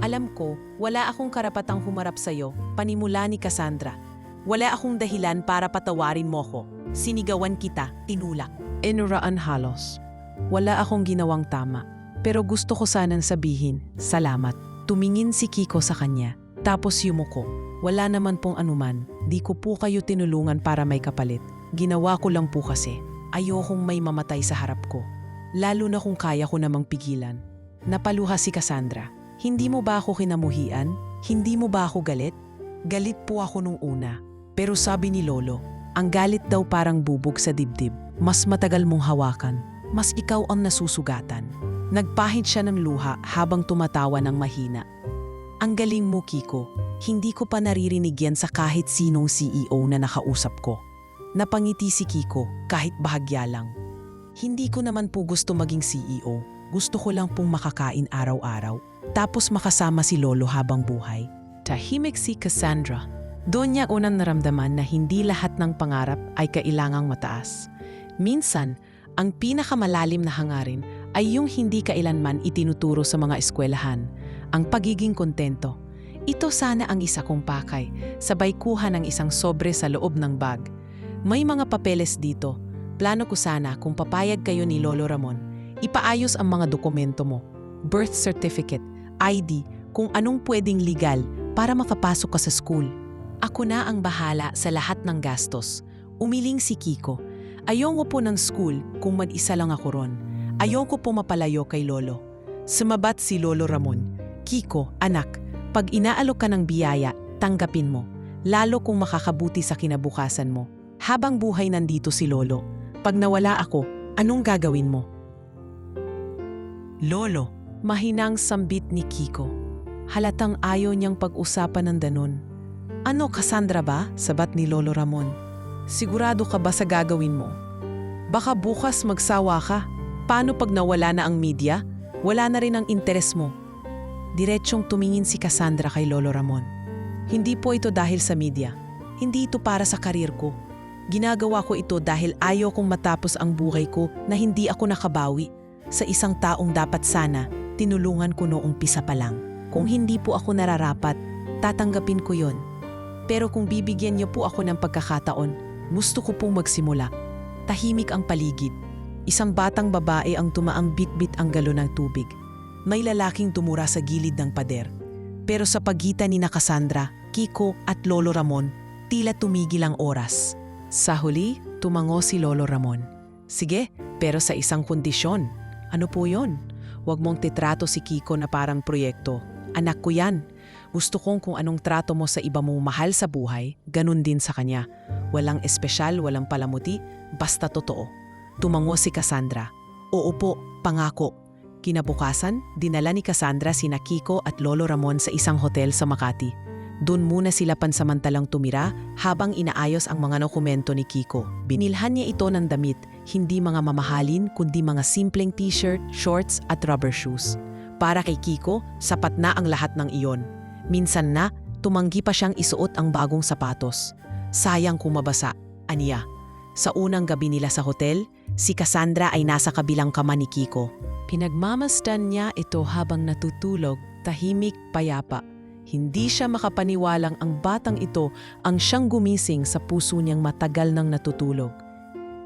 "Alam ko, wala akong karapatang humarap sa'yo," panimula ni Cassandra. "Wala akong dahilan para patawarin mo ko. Sinigawan kita, tinulak." Inuraan halos. "Wala akong ginawang tama, pero gusto ko sanang sabihin, salamat." Tumingin si Kiko sa kanya, tapos yumuko. "Wala naman pong anuman, di ko po kayo tinulungan para may kapalit. Ginawa ko lang po kasi. Ayokong may mamatay sa harap ko. Lalo na kung kaya ko namang pigilan." Napaluha si Cassandra. "Hindi mo ba ako kinamuhian? Hindi mo ba ako galit?" "Galit po ako nung una. Pero sabi ni Lolo, ang galit daw parang bubog sa dibdib. Mas matagal mong hawakan, mas ikaw ang nasusugatan." Nagpahid siya ng luha habang tumatawa ng mahina. Ang galing mo, Kiko. Hindi ko pa naririnig yan sa kahit sinong CEO na nakausap ko. Napangiti si Kiko kahit bahagya lang. Hindi ko naman po gusto maging CEO. Gusto ko lang pong makakain araw-araw. Tapos makasama si Lolo habang buhay. Tahimik si Cassandra. Doon niya unang naramdaman na hindi lahat ng pangarap ay kailangang mataas. Minsan, ang pinakamalalim na hangarin ay yung hindi kailanman itinuturo sa mga eskwelahan, ang pagiging kontento. Ito sana ang isa kong pakay, sabay kuha ng isang sobre sa loob ng bag. May mga papeles dito. Plano ko sana kung papayag kayo ni Lolo Ramon, ipaayos ang mga dokumento mo, birth certificate, ID, kung anong pwedeng legal para makapasok ka sa school. Ako na ang bahala sa lahat ng gastos. Umiling si Kiko. Ayoko po ng school kung mag-isa lang ako ron. Ayoko po mapalayo kay Lolo. Sumabat si Lolo Ramon. Kiko, anak, pag inaalok ka ng biyaya, tanggapin mo. Lalo kung makakabuti sa kinabukasan mo. Habang buhay nandito si Lolo. Pag nawala ako, anong gagawin mo? Lolo, mahinang sambit ni Kiko. Halatang ayaw niyang pag-usapan ng danon. Ano, Cassandra ba? Sabat ni Lolo Ramon. Sigurado ka ba sa gagawin mo? Baka bukas magsawa ka. Paano pag nawala na ang media? Wala na rin ang interes mo. Diretsyong tumingin si Cassandra kay Lolo Ramon. Hindi po ito dahil sa media. Hindi ito para sa karir ko. Ginagawa ko ito dahil ayaw kong matapos ang buhay ko na hindi ako nakabawi sa isang taong dapat sana tinulungan ko noong umpisa pa lang. Kung hindi po ako nararapat, tatanggapin ko yon. Pero kung bibigyan niyo po ako ng pagkakataon, gusto ko pong magsimula. Tahimik ang paligid. Isang batang babae ang tumaang bit-bit ang galon ng tubig. May lalaking tumura sa gilid ng pader. Pero sa pagitan ni Cassandra, Kiko at Lolo Ramon, tila tumigil ang oras. Sa huli, tumango si Lolo Ramon. Sige, pero sa isang kondisyon. Ano po yon? Huwag mong titrato si Kiko na parang proyekto. Anak ko yan. Gusto kong kung anong trato mo sa iba mong mahal sa buhay, ganun din sa kanya. Walang espesyal, walang palamuti, basta totoo. Tumango si Cassandra. Oo po, pangako. Kinabukasan, dinala ni Cassandra sina Kiko at Lolo Ramon sa isang hotel sa Makati. Doon muna sila pansamantalang tumira habang inaayos ang mga dokumento ni Kiko. Binilhan niya ito ng damit, hindi mga mamahalin kundi mga simpleng t-shirt, shorts at rubber shoes. Para kay Kiko, sapat na ang lahat ng iyon. Minsan na, tumanggi pa siyang isuot ang bagong sapatos. Sayang kung mabasa, aniya. Sa unang gabi nila sa hotel, si Cassandra ay nasa kabilang kama ni Kiko. Pinagmamasdan niya ito habang natutulog, tahimik, payapa. Hindi siya makapaniwalang ang batang ito ang siyang gumising sa puso niyang matagal nang natutulog.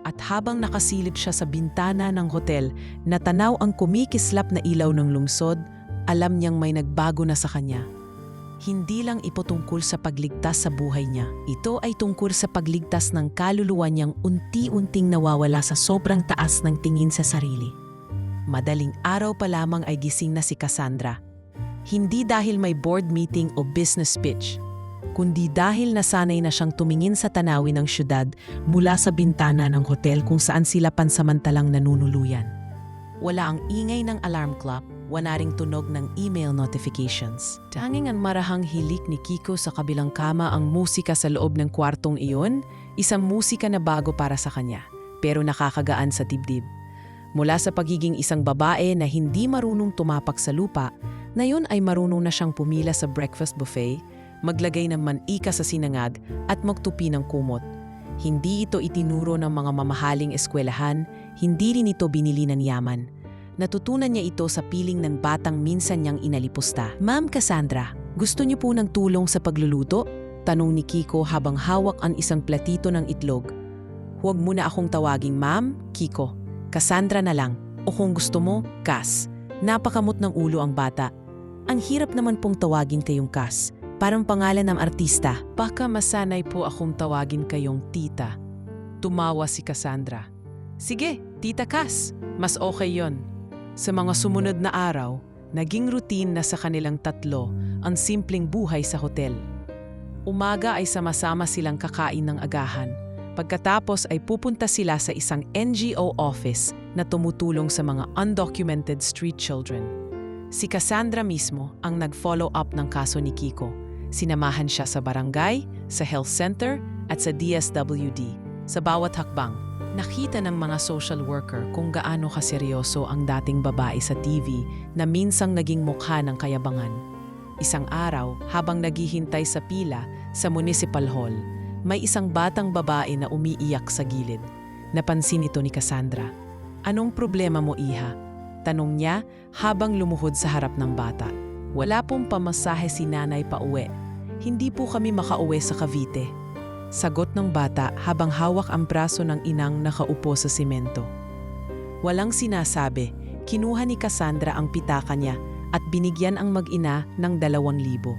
At habang nakasilip siya sa bintana ng hotel, natanaw ang kumikislap na ilaw ng lungsod, alam niyang may nagbago na sa kanya. Hindi lang ito tungkol sa pagligtas sa buhay niya. Ito ay tungkol sa pagligtas ng kaluluwa niyang unti-unting nawawala sa sobrang taas ng tingin sa sarili. Madaling araw pa lamang ay gising na si Cassandra. Hindi dahil may board meeting o business pitch, kundi dahil nasanay na siyang tumingin sa tanawin ng syudad mula sa bintana ng hotel kung saan sila pansamantalang nanunuluyan. Wala ang ingay ng alarm clock, wala ring tunog ng email notifications. Tanging ang marahang hilik ni Kiko sa kabilang kama ang musika sa loob ng kwartong iyon, isang musika na bago para sa kanya, pero nakakagaan sa dibdib. Mula sa pagiging isang babae na hindi marunong tumapak sa lupa, na yun ay marunong na siyang pumila sa breakfast buffet, maglagay ng manika sa sinangag at magtupi ng kumot. Hindi ito itinuro ng mga mamahaling eskwelahan, hindi rin ito binili ng yaman. Natutunan niya ito sa piling ng batang minsan niyang inalipusta. Ma'am Cassandra, gusto niyo po ng tulong sa pagluluto? Tanong ni Kiko habang hawak ang isang platito ng itlog. Huwag mo na akong tawaging Ma'am, Kiko. Cassandra na lang. O kung gusto mo, Cass. Napakamot ng ulo ang bata. Ang hirap naman pong tawagin kayong Cass. Parang pangalan ng artista. Baka masanay po akong tawagin kayong tita. Tumawa si Cassandra. Sige, Tita Cass. Mas okay yon. Sa mga sumunod na araw, naging routine na sa kanilang tatlo ang simpleng buhay sa hotel. Umaga ay sama-sama silang kakain ng agahan. Pagkatapos ay pupunta sila sa isang NGO office na tumutulong sa mga undocumented street children. Si Cassandra mismo ang nag-follow up ng kaso ni Kiko. Sinamahan siya sa barangay, sa health center at sa DSWD. Sa bawat hakbang, nakita ng mga social worker kung gaano kaseryoso ang dating babae sa TV na minsang naging mukha ng kayabangan. Isang araw, habang naghihintay sa pila sa Municipal Hall, may isang batang babae na umiiyak sa gilid. Napansin ito ni Cassandra. "Anong problema mo, iha?" Tanong niya habang lumuhod sa harap ng bata. "Wala pong pamasahe si nanay pauwi. Hindi po kami makauwi sa Cavite." Sagot ng bata habang hawak ang braso ng inang nakaupo sa simento. Walang sinasabi, kinuha ni Cassandra ang pitaka niya at binigyan ang mag-ina ng 2,000.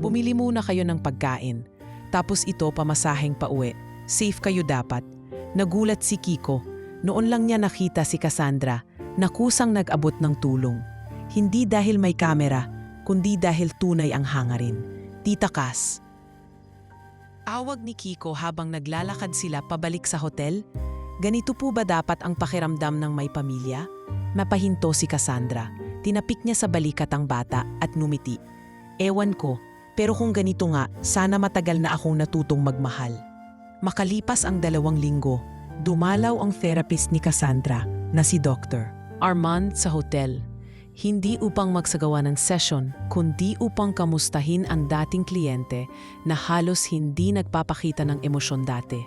"Bumili muna kayo ng pagkain. Tapos ito pamasaheng pauwi. Safe kayo dapat." Nagulat si Kiko. Noon lang niya nakita si Cassandra na kusang nag-abot ng tulong. Hindi dahil may kamera, kundi dahil tunay ang hangarin. "Tita Cass." Awag ni Kiko habang naglalakad sila pabalik sa hotel. Ganito po ba dapat ang pakiramdam ng may pamilya? Napahinto si Cassandra. Tinapik niya sa balikat ang bata at numiti. "Ewan ko, pero kung ganito nga, sana matagal na akong natutong magmahal." Makalipas ang 2 linggo, dumalaw ang therapist ni Cassandra na si Dr. Armand sa hotel. Hindi upang magsagawa ng session, kundi upang kamustahin ang dating kliyente na halos hindi nagpapakita ng emosyon dati.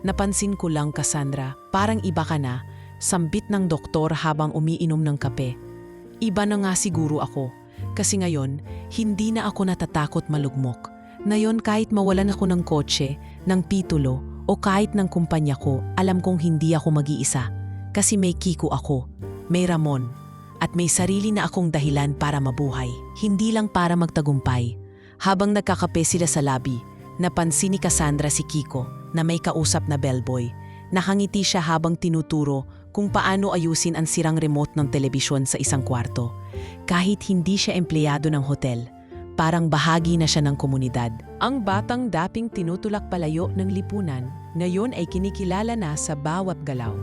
"Napansin ko lang, Cassandra, parang iba ka na," sambit ng doktor habang umiinom ng kape. "Iba na nga siguro ako, kasi ngayon, hindi na ako natatakot malugmok. Ngayon kahit mawalan ako ng kotse, ng titulo, o kahit ng kumpanya ko, alam kong hindi ako mag-iisa. Kasi may Kiko ako, may Ramon, at may sarili na akong dahilan para mabuhay. Hindi lang para magtagumpay." Habang nagkakape sila sa lobby, napansin ni Cassandra si Kiko na may kausap na bellboy. Nakangiti siya habang tinuturo kung paano ayusin ang sirang remote ng telebisyon sa isang kwarto. Kahit hindi siya empleyado ng hotel, parang bahagi na siya ng komunidad. Ang batang dating tinutulak palayo ng lipunan, ngayon ay kinikilala na sa bawat galaw.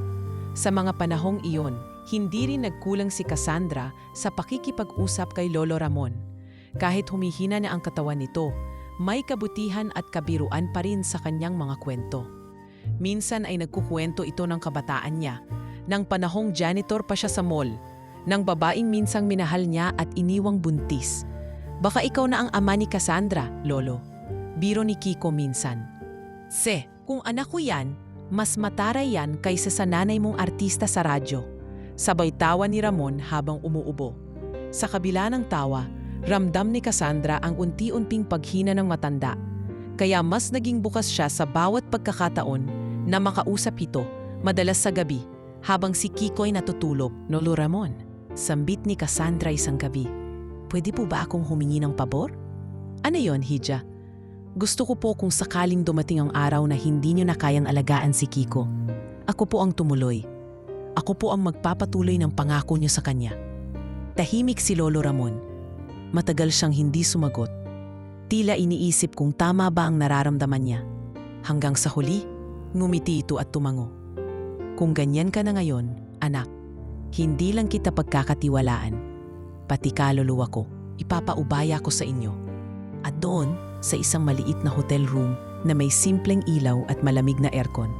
Sa mga panahong iyon, hindi rin nagkulang si Cassandra sa pakikipag-usap kay Lolo Ramon. Kahit humihina na ang katawan nito, may kabutihan at kabiruan pa rin sa kanyang mga kwento. Minsan ay nagkukwento ito ng kabataan niya, ng panahong janitor pa siya sa mall, ng babaeng minsang minahal niya at iniwang buntis. "Baka ikaw na ang ama ni Cassandra, Lolo." Biro ni Kiko minsan. Kung anak ko yan, mas mataray yan kaysa sa nanay mong artista sa radyo." Sabay tawa ni Ramon habang umuubo. Sa kabila ng tawa, ramdam ni Cassandra ang unti-unting paghina ng matanda. Kaya mas naging bukas siya sa bawat pagkakataon na makausap ito, madalas sa gabi, habang si Kiko ay natutulog. "Lolo Ramon," sambit ni Cassandra isang gabi, "pwede po ba akong humingi ng pabor?" "Ano yon, Hija?" "Gusto ko po kung sakaling dumating ang araw na hindi niyo na kayang alagaan si Kiko. Ako po ang tumuloy. Ako po ang magpapatuloy ng pangako niyo sa kanya." Tahimik si Lolo Ramon. Matagal siyang hindi sumagot. Tila iniisip kung tama ba ang nararamdaman niya. Hanggang sa huli, ngumiti ito at tumango. "Kung ganyan ka na ngayon, anak, hindi lang kita pagkakatiwalaan. Pati kaluluwa ko, ipapaubaya ko sa inyo." At doon, sa isang maliit na hotel room na may simpleng ilaw at malamig na aircon,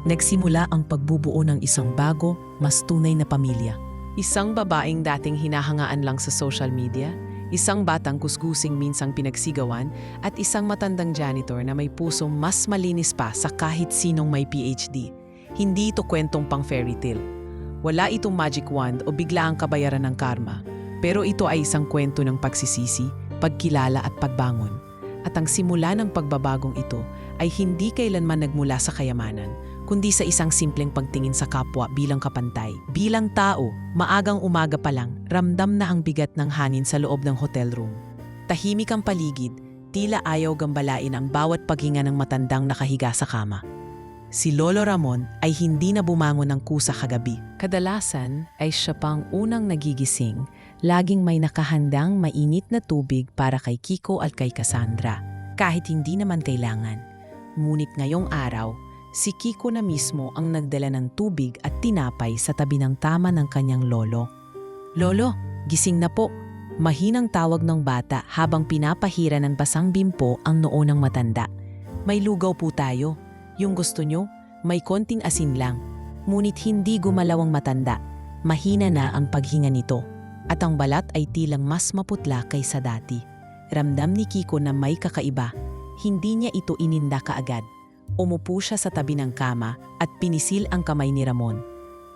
nagsimula ang pagbubuo ng isang bago, mas tunay na pamilya. Isang babaeng dating hinahangaan lang sa social media, isang batang kuskusing minsang pinagsigawan, at isang matandang janitor na may pusong mas malinis pa sa kahit sinong may PhD. Hindi ito kwentong pang fairy tale. Wala itong magic wand o biglaang kabayaran ng karma, pero ito ay isang kwento ng pagsisisi, pagkilala at pagbangon. At ang simula ng pagbabagong ito ay hindi kailanman nagmula sa kayamanan, kundi sa isang simpleng pagtingin sa kapwa bilang kapantay. Bilang tao, maagang umaga pa lang, ramdam na ang bigat ng hangin sa loob ng hotel room. Tahimik ang paligid, tila ayaw gambalain ang bawat paghinga ng matandang nakahiga sa kama. Si Lolo Ramon ay hindi na bumangon ng kusa kagabi. Kadalasan ay siya pang unang nagigising, laging may nakahandang mainit na tubig para kay Kiko at kay Cassandra, kahit hindi naman kailangan. Ngunit ngayong araw, si Kiko na mismo ang nagdala ng tubig at tinapay sa tabi ng tama ng kanyang lolo. "Lolo, gising na po," Mahinang tawag ng bata habang pinapahira ng basang bimpo ang noo ng matanda. May lugaw po tayo. Yung gusto nyo, may konting asin lang. Ngunit hindi gumalaw ang matanda. Mahina na ang paghinga nito. At ang balat ay tilang mas maputla kaysa dati. Ramdam ni Kiko na may kakaiba. Hindi niya ito ininda kaagad. Umupo siya sa tabi ng kama at pinisil ang kamay ni Ramon.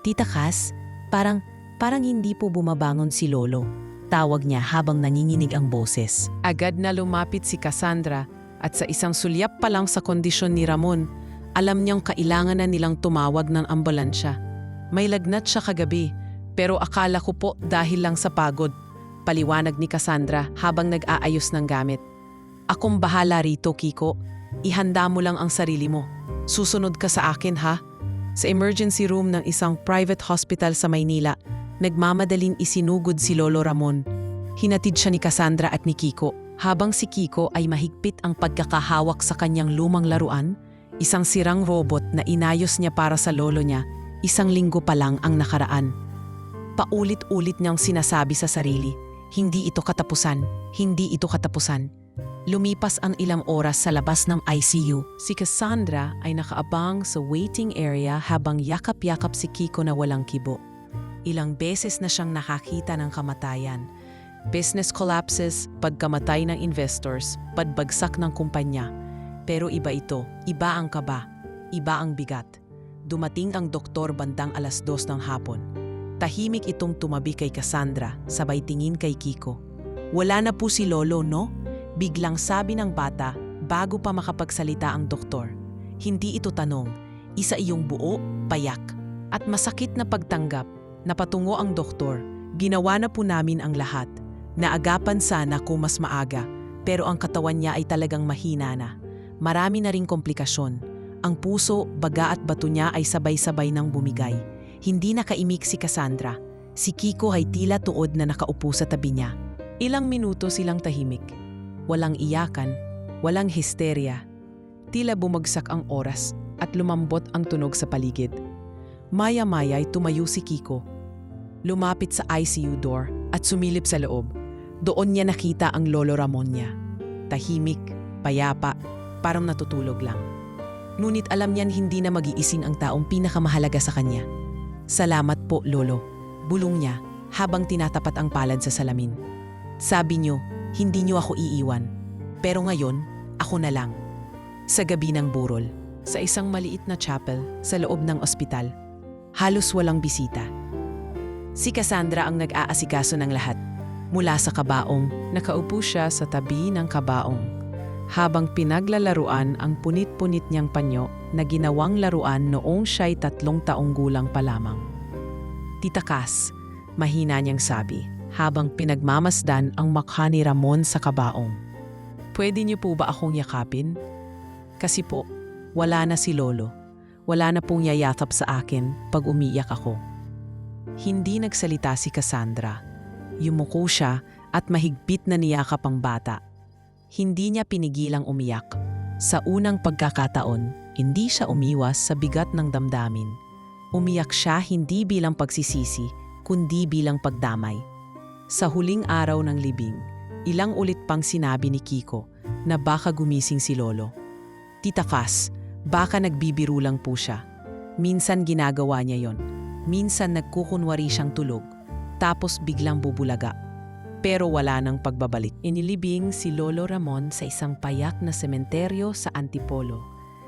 Tita Cass, parang hindi po bumabangon si Lolo. Tawag niya habang nanginginig ang boses. Agad na lumapit si Cassandra at sa isang sulyap pa lang sa kondisyon ni Ramon, alam niyang kailangan na nilang tumawag ng ambulansya. May lagnat siya kagabi, pero akala ko po dahil lang sa pagod. Paliwanag ni Cassandra habang nag-aayos ng gamit. Akong bahala rito, Kiko. Ihanda mo lang ang sarili mo. Susunod ka sa akin, ha? Sa emergency room ng isang private hospital sa Maynila, nagmamadaling isinugod si Lolo Ramon. Hinatid siya ni Cassandra at ni Kiko, habang si Kiko ay mahigpit ang pagkakahawak sa kanyang lumang laruan, isang sirang robot na inayos niya para sa lolo niya, 1 linggo pa lang ang nakaraan. Paulit-ulit niyang sinasabi sa sarili, hindi ito katapusan, hindi ito katapusan. Lumipas ang ilang oras sa labas ng ICU. Si Cassandra ay nakaabang sa waiting area habang yakap-yakap si Kiko na walang kibo. Ilang beses na siyang nakakita ng kamatayan. Business collapses, pagkamatay ng investors, pagbagsak ng kumpanya. Pero iba ito, iba ang kaba, iba ang bigat. Dumating ang doktor bandang 2:00 ng hapon. Tahimik itong tumabi kay Cassandra, sabay tingin kay Kiko. Wala na po si Lolo, no? Biglang sabi ng bata bago pa makapagsalita ang doktor. Hindi ito tanong, isa iyong buo, payak. At masakit na pagtanggap, napatungo ang doktor. Ginawa na po namin ang lahat. Naagapan sana kung mas maaga, pero ang katawan niya ay talagang mahina na. Marami na ring komplikasyon. Ang puso, baga at bato niya ay sabay-sabay nang bumigay. Hindi nakaimik si Cassandra. Si Kiko ay tila tuod na nakaupo sa tabi niya. Ilang minuto silang tahimik. Walang iyakan, walang histerya. Tila bumagsak ang oras at lumambot ang tunog sa paligid. Maya-maya ay tumayo si Kiko. Lumapit sa ICU door at sumilip sa loob. Doon niya nakita ang Lolo Ramon niya. Tahimik, payapa, parang natutulog lang. Ngunit alam niyan hindi na mag-iising ang taong pinakamahalaga sa kanya. Salamat po, Lolo. Bulong niya habang tinatapat ang palad sa salamin. Sabi niyo, hindi niyo ako iiwan. Pero ngayon, ako na lang. Sa gabi ng burol, sa isang maliit na chapel sa loob ng ospital, halos walang bisita. Si Cassandra ang nag-aasikaso ng lahat. Mula sa kabaong, nakaupo siya sa tabi ng kabaong. Habang pinaglalaruan ang punit-punit niyang panyo na ginawang laruan noong siya'y 3 taong gulang pa lamang. Tita Cass, mahina niyang sabi, habang pinagmamasdan ang mukha ni Ramon sa kabaong. Pwede niyo po ba akong yakapin? Kasi po, wala na si Lolo. Wala na pong yayakap sa akin pag umiiyak ako. Hindi nagsalita si Cassandra. Yumuko siya at mahigpit na niyakap ang bata. Hindi niya pinigilang umiyak. Sa unang pagkakataon, hindi siya umiwas sa bigat ng damdamin. Umiyak siya hindi bilang pagsisisi, kundi bilang pagdamay. Sa huling araw ng libing, ilang ulit pang sinabi ni Kiko na baka gumising si Lolo. Tita Cass, baka nagbibiro lang po siya. Minsan ginagawa niya yon. Minsan nagkukunwari siyang tulog, tapos biglang bubulaga. Pero wala nang pagbabalik. Inilibing si Lolo Ramon sa isang payak na sementeryo sa Antipolo.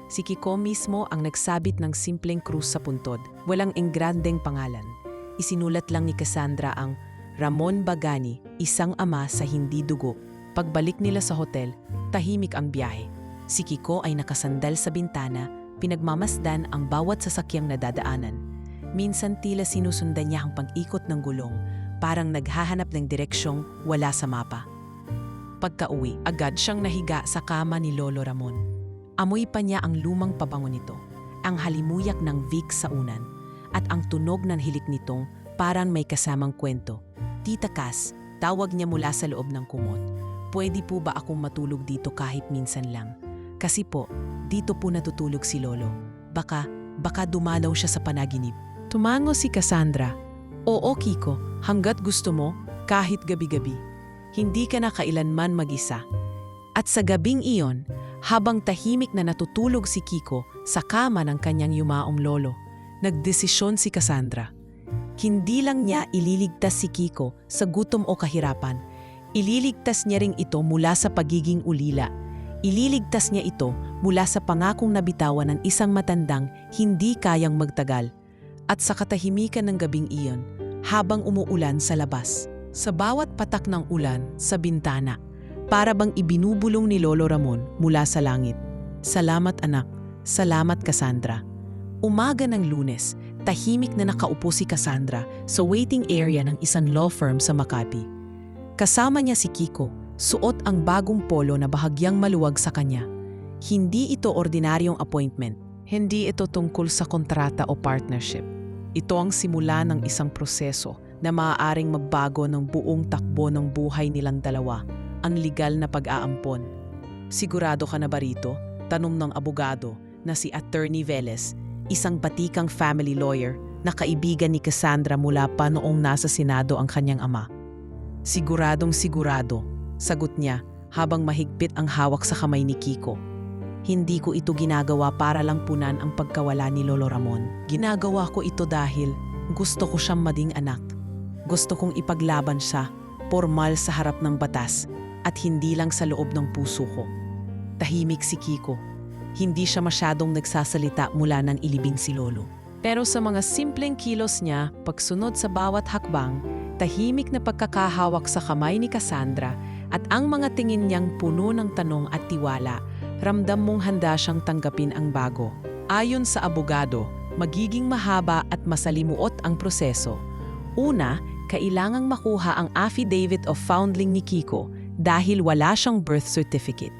Si Kiko mismo ang nagsabit ng simpleng krus sa puntod, walang engrandeng pangalan. Isinulat lang ni Cassandra ang Ramon Bagani, isang ama sa hindi dugo. Pagbalik nila sa hotel, tahimik ang biyahe. Si Kiko ay nakasandal sa bintana, pinagmamasdan ang bawat sasakyang nadadaanan. Minsan tila sinusundan niya ang pag-ikot ng gulong, parang naghahanap ng direksyong wala sa mapa. Pagka-uwi, agad siyang nahiga sa kama ni Lolo Ramon. Amoy pa niya ang lumang pabango nito, ang halimuyak ng Vicks sa unan, at ang tunog ng hilik nitong parang may kasamang kwento. Tita Cass, tawag niya mula sa loob ng kumot. Pwede po ba akong matulog dito kahit minsan lang? Kasi po, dito po natutulog si Lolo. Baka dumalaw siya sa panaginip. Tumango si Cassandra. Oo, Kiko, hanggat gusto mo, kahit gabi-gabi. Hindi ka na kailanman mag-isa. At sa gabing iyon, habang tahimik na natutulog si Kiko sa kama ng kanyang yumaong lolo, nagdesisyon si Cassandra. Hindi lang niya ililigtas si Kiko sa gutom o kahirapan, ililigtas niya ring ito mula sa pagiging ulila. Ililigtas niya ito mula sa pangakong nabitawan ng isang matandang hindi kayang magtagal. At sa katahimikan ng gabing iyon, habang umuulan sa labas, sa bawat patak ng ulan sa bintana, para bang ibinubulong ni Lolo Ramon mula sa langit. Salamat anak, salamat Cassandra. Umaga ng Lunes, tahimik na nakaupo si Cassandra sa waiting area ng isang law firm sa Makati. Kasama niya si Kiko, suot ang bagong polo na bahagyang maluwag sa kanya. Hindi ito ordinaryong appointment. Hindi ito tungkol sa kontrata o partnership. Ito ang simula ng isang proseso na maaaring magbago ng buong takbo ng buhay nilang dalawa, ang legal na pag-aampon. Sigurado ka na ba rito? Tanong ng abogado na si Attorney Velez, isang batikang family lawyer na kaibigan ni Cassandra mula pa noong nasa Senado ang kanyang ama. Siguradong sigurado, sagot niya habang mahigpit ang hawak sa kamay ni Kiko. Hindi ko ito ginagawa para lang punan ang pagkawala ni Lolo Ramon. Ginagawa ko ito dahil gusto ko siyang maging anak. Gusto kong ipaglaban siya, formal sa harap ng batas, at hindi lang sa loob ng puso ko. Tahimik si Kiko. Hindi siya masyadong nagsasalita mula nang ilibing si Lolo. Pero sa mga simpleng kilos niya, pagsunod sa bawat hakbang, tahimik na pagkakahawak sa kamay ni Cassandra at ang mga tingin niyang puno ng tanong at tiwala, ramdam mong handa siyang tanggapin ang bago. Ayon sa abogado, magiging mahaba at masalimuot ang proseso. Una, kailangang makuha ang affidavit of foundling ni Kiko dahil wala siyang birth certificate.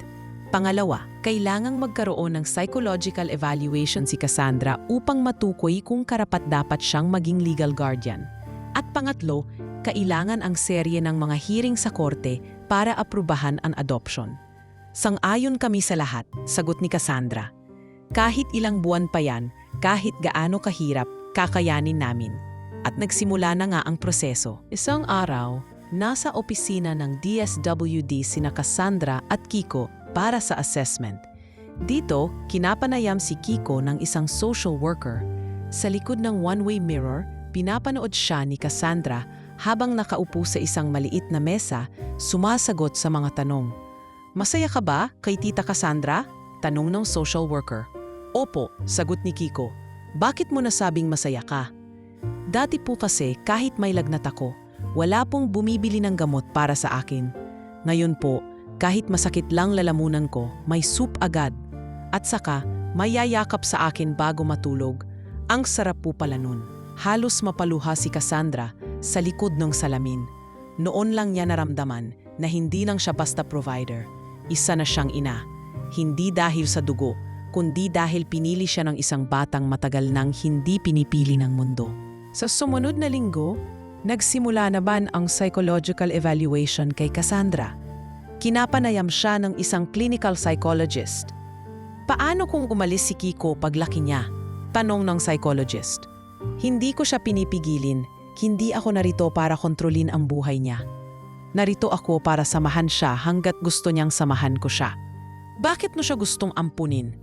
Pangalawa, kailangang magkaroon ng psychological evaluation si Cassandra upang matukoy kung karapat-dapat siyang maging legal guardian. At pangatlo, kailangan ang serye ng mga hearing sa korte para aprubahan ang adoption. Sang-ayon kami sa lahat, sagot ni Cassandra. Kahit ilang buwan pa yan, kahit gaano kahirap, kakayanin namin. At nagsimula na nga ang proseso. Isang araw, nasa opisina ng DSWD sina Cassandra at Kiko para sa assessment. Dito, kinapanayam si Kiko ng isang social worker. Sa likod ng one-way mirror, pinapanood siya ni Cassandra habang nakaupo sa isang maliit na mesa, sumasagot sa mga tanong. Masaya ka ba kay Tita Cassandra? Tanong ng social worker. Opo, sagot ni Kiko. Bakit mo nasabing masaya ka? Dati po kasi kahit may lagnat ako, wala pong bumibili ng gamot para sa akin. Ngayon po, kahit masakit lang lalamunan ko, may soup agad. At saka, may yayakap sa akin bago matulog. Ang sarap po pala nun. Halos mapaluha si Cassandra sa likod ng salamin. Noon lang niya naramdaman na hindi lang siya basta provider. Isa na siyang ina. Hindi dahil sa dugo, kundi dahil pinili siya ng isang batang matagal nang hindi pinipili ng mundo. Sa sumunod na linggo, nagsimula naman ang psychological evaluation kay Cassandra. Kinapanayam siya ng isang clinical psychologist. Paano kung umalis si Kiko paglaki niya? Tanong ng psychologist. Hindi ko siya pinipigilin, hindi ako narito para kontrolin ang buhay niya. Narito ako para samahan siya hanggat gusto niyang samahan ko siya. Bakit mo siya gustong ampunin?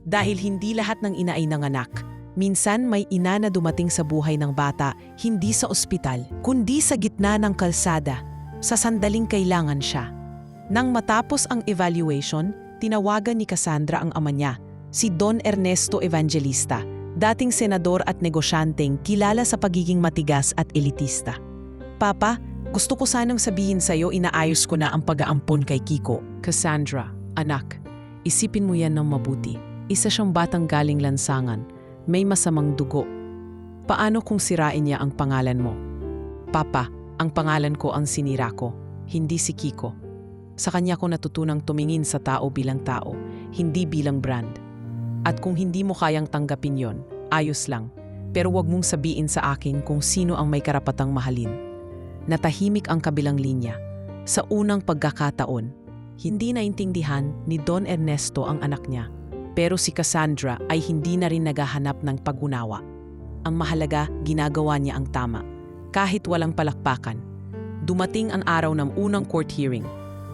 Dahil hindi lahat ng ina ay nanganak. Minsan may ina na dumating sa buhay ng bata, hindi sa ospital, kundi sa gitna ng kalsada, sa sandaling kailangan siya. Nang matapos ang evaluation, tinawagan ni Cassandra ang ama niya, si Don Ernesto Evangelista, dating senador at negosyanteng kilala sa pagiging matigas at elitista. Papa, gusto ko sanang sabihin sa'yo inaayos ko na ang pag-aampon kay Kiko. Cassandra, anak, isipin mo yan ng mabuti. Isa siyang batang galing lansangan, may masamang dugo. Paano kung sirain niya ang pangalan mo? Papa, ang pangalan ko ang sinira ko, hindi si Kiko. Sa kanya ko natutunang tumingin sa tao bilang tao, hindi bilang brand. At kung hindi mo kayang tanggapin yon, ayos lang. Pero wag mong sabihin sa akin kung sino ang may karapatang mahalin. Natahimik ang kabilang linya. Sa unang pagkakataon, hindi naintindihan ni Don Ernesto ang anak niya. Pero si Cassandra ay hindi na rin naghahanap ng pag-unawa. Ang mahalaga, ginagawa niya ang tama. Kahit walang palakpakan. Dumating ang araw ng unang court hearing.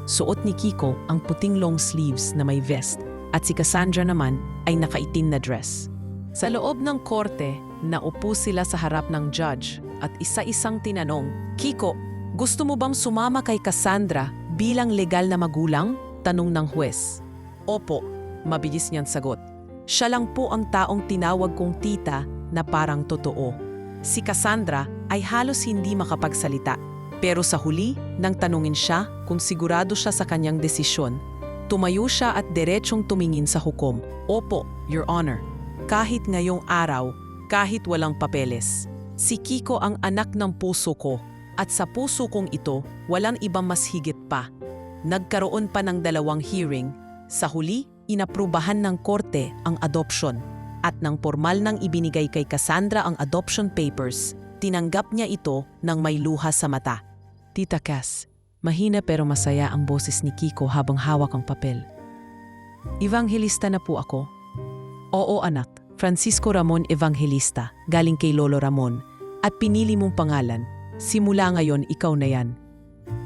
Suot ni Kiko ang puting long sleeves na may vest at si Cassandra naman ay nakaitim na dress. Sa loob ng korte, naupo sila sa harap ng judge at isa-isang tinanong, "Kiko, gusto mo bang sumama kay Cassandra bilang legal na magulang?" Tanong ng huwes. "Opo," mabilis niyang sagot. Siya lang po ang taong tinawag kong tita na parang totoo. Si Cassandra ay halos hindi makapagsalita. Pero sa huli, nang tanungin siya kung sigurado siya sa kanyang desisyon, tumayo siya at diretsong tumingin sa hukom. "Opo, Your Honor. Kahit ngayong araw, kahit walang papeles. Si Kiko ang anak ng puso ko at sa puso kong ito, walang ibang mas higit pa." Nagkaroon pa ng 2 hearing. Sa huli, inaprubahan ng korte ang adoption at nang formal nang ibinigay kay Cassandra ang adoption papers, tinanggap niya ito ng may luha sa mata. Tita Cass, mahina pero masaya ang boses ni Kiko habang hawak ang papel. "Evangelista na po ako." "Oo anak, Francisco Ramon Evangelista, galing kay Lolo Ramon. At pinili mong pangalan, simula ngayon ikaw na yan."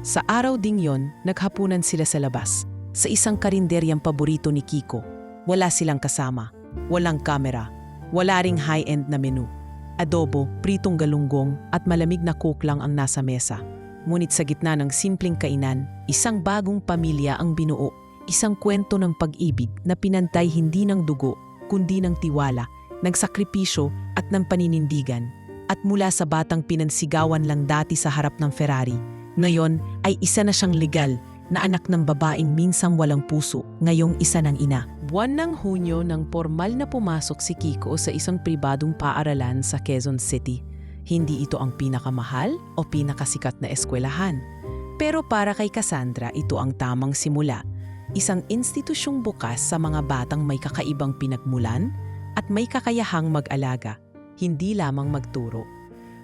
Sa araw ding yon, naghapunan sila sa labas, sa isang karinderyang paborito ni Kiko. Wala silang kasama, walang kamera, wala ring high-end na menu. Adobo, pritong galunggong at malamig na coke lang ang nasa mesa. Ngunit sa gitna ng simpleng kainan, isang bagong pamilya ang binuo. Isang kwento ng pag-ibig na pinantay hindi ng dugo, kundi ng tiwala, ng sakripisyo at ng paninindigan. At mula sa batang pinansigawan lang dati sa harap ng Ferrari, ngayon ay isa na siyang legal na anak ng babaeng minsang walang puso, ngayong isa ng ina. Buwan ng Hunyo nang formal na pumasok si Kiko sa isang pribadong paaralan sa Quezon City. Hindi ito ang pinakamahal o pinakasikat na eskwelahan. Pero para kay Cassandra, ito ang tamang simula. Isang institusyong bukas sa mga batang may kakaibang pinagmulan at may kakayahang mag-alaga, hindi lamang magturo.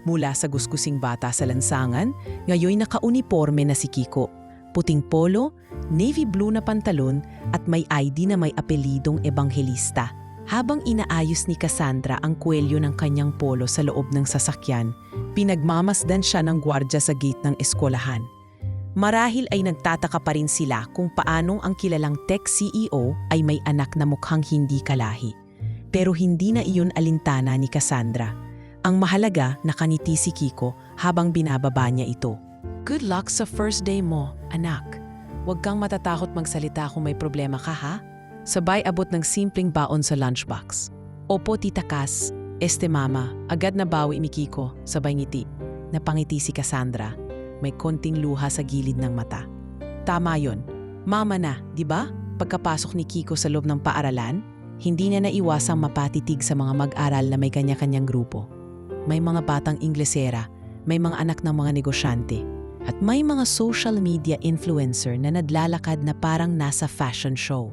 Mula sa gusgusing bata sa lansangan, ngayon naka-uniforme na si Kiko. Puting polo, navy blue na pantalon at may ID na may apelidong Evangelista. Habang inaayos ni Cassandra ang kwelyo ng kanyang polo sa loob ng sasakyan, pinagmamasdan siya ng gwardya sa gate ng eskwelahan. Marahil ay nagtataka pa rin sila kung paanong ang kilalang tech CEO ay may anak na mukhang hindi kalahi. Pero hindi na iyon alintana ni Cassandra. Ang mahalaga, nakaniti si Kiko habang binababa niya ito. "Good luck sa first day mo, anak. Huwag kang matatakot magsalita kung may problema ka, ha?" Sabay abot ng simpleng baon sa lunchbox. "Opo, Tita Cass. Mama." Agad na bawi ni Kiko, sabay ngiti. Napangiti si Cassandra. May konting luha sa gilid ng mata. Tama yon. Mama na, di ba? Pagkapasok ni Kiko sa loob ng paaralan, hindi niya naiwasang mapatitig sa mga mag-aral na may kanya-kanyang grupo. May mga batang Inglesera, may mga anak ng mga negosyante, at may mga social media influencer na naglalakad na parang nasa fashion show.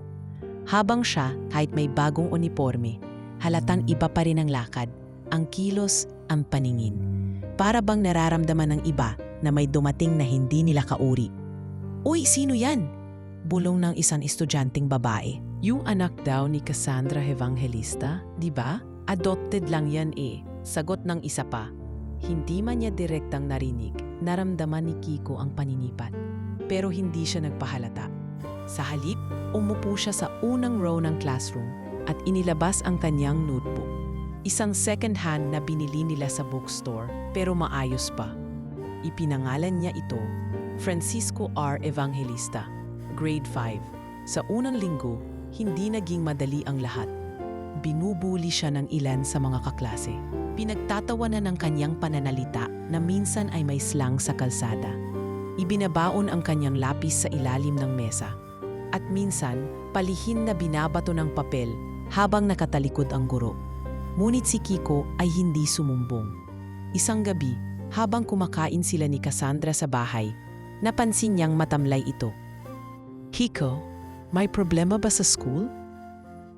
Habang siya, kahit may bagong uniforme, halatang iba pa rin ang lakad, ang kilos, ang paningin. Para bang nararamdaman ng iba na may dumating na hindi nila kauri. "Uy, sino yan?" Bulong ng isang estudyanteng babae. "Yung anak daw ni Cassandra Evangelista, di ba? Adopted lang yan eh." Sagot ng isa pa. Hindi man niya direktang narinig, naramdaman ni Kiko ang paninipat. Pero hindi siya nagpahalata. Sa halip, umupo siya sa unang row ng classroom at inilabas ang kanyang notebook. Isang second-hand na binili nila sa bookstore pero maayos pa. Ipinangalan niya ito, Francisco R. Evangelista, grade 5. Sa unang linggo, hindi naging madali ang lahat. Binubuli siya ng ilan sa mga kaklase. Pinagtatawanan ng kanyang pananalita na minsan ay may slang sa kalsada. Ibinabaon ang kanyang lapis sa ilalim ng mesa. At minsan, palihin na binabato ng papel habang nakatalikod ang guro. Ngunit si Kiko ay hindi sumumbong. Isang gabi, habang kumakain sila ni Cassandra sa bahay, napansin niyang matamlay ito. "Kiko, may problema ba sa school?"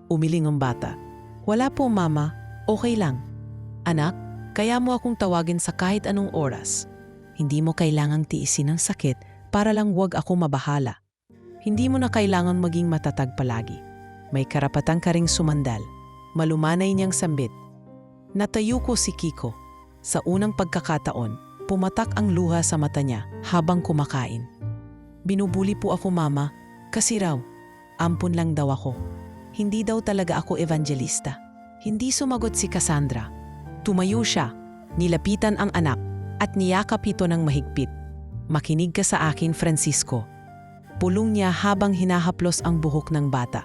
Umiling ang bata. "Wala po, Mama. Okay lang." "Anak, kaya mo akong tawagin sa kahit anong oras. Hindi mo kailangang tiisin ang sakit para lang wag ako mabahala. Hindi mo na kailangan maging matatag palagi. May karapatan ka ring sumandal." Malumanay niyang sambit. Natayo ko si Kiko. Sa unang pagkakataon, Pumatak ang luha sa mata niya habang kumakain. Binubuli po ako, Mama, kasi raw, ampun lang daw ako. Hindi daw talaga ako evangelista. Hindi sumagot si Cassandra. Tumayo siya, nilapitan ang anak, at niyakap ito ng mahigpit. Makinig ka sa akin, Francisco. Pulong niya habang hinahaplos ang buhok ng bata.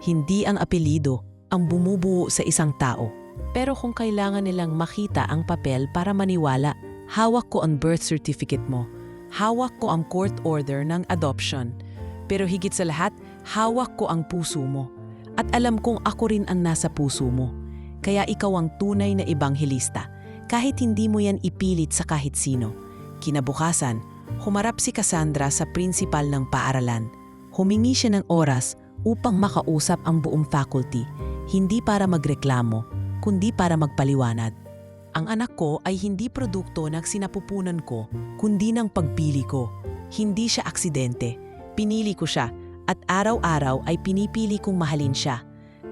Hindi ang apelido ang bumubuo sa isang tao. Pero kung kailangan nilang makita ang papel para maniwala, hawak ko ang birth certificate mo. Hawak ko ang court order ng adoption. Pero higit sa lahat, hawak ko ang puso mo. At alam kong ako rin ang nasa puso mo. Kaya ikaw ang tunay na ebanghelista, kahit hindi mo yan ipilit sa kahit sino. Kinabukasan, humarap si Cassandra sa principal ng paaralan. Humingi siya ng oras upang makausap ang buong faculty, hindi para magreklamo, kundi para magpaliwanag. Ang anak ko ay hindi produkto ng sinapupunan ko, kundi ng pagpili ko. Hindi siya aksidente. Pinili ko siya at araw-araw ay pinipili kong mahalin siya.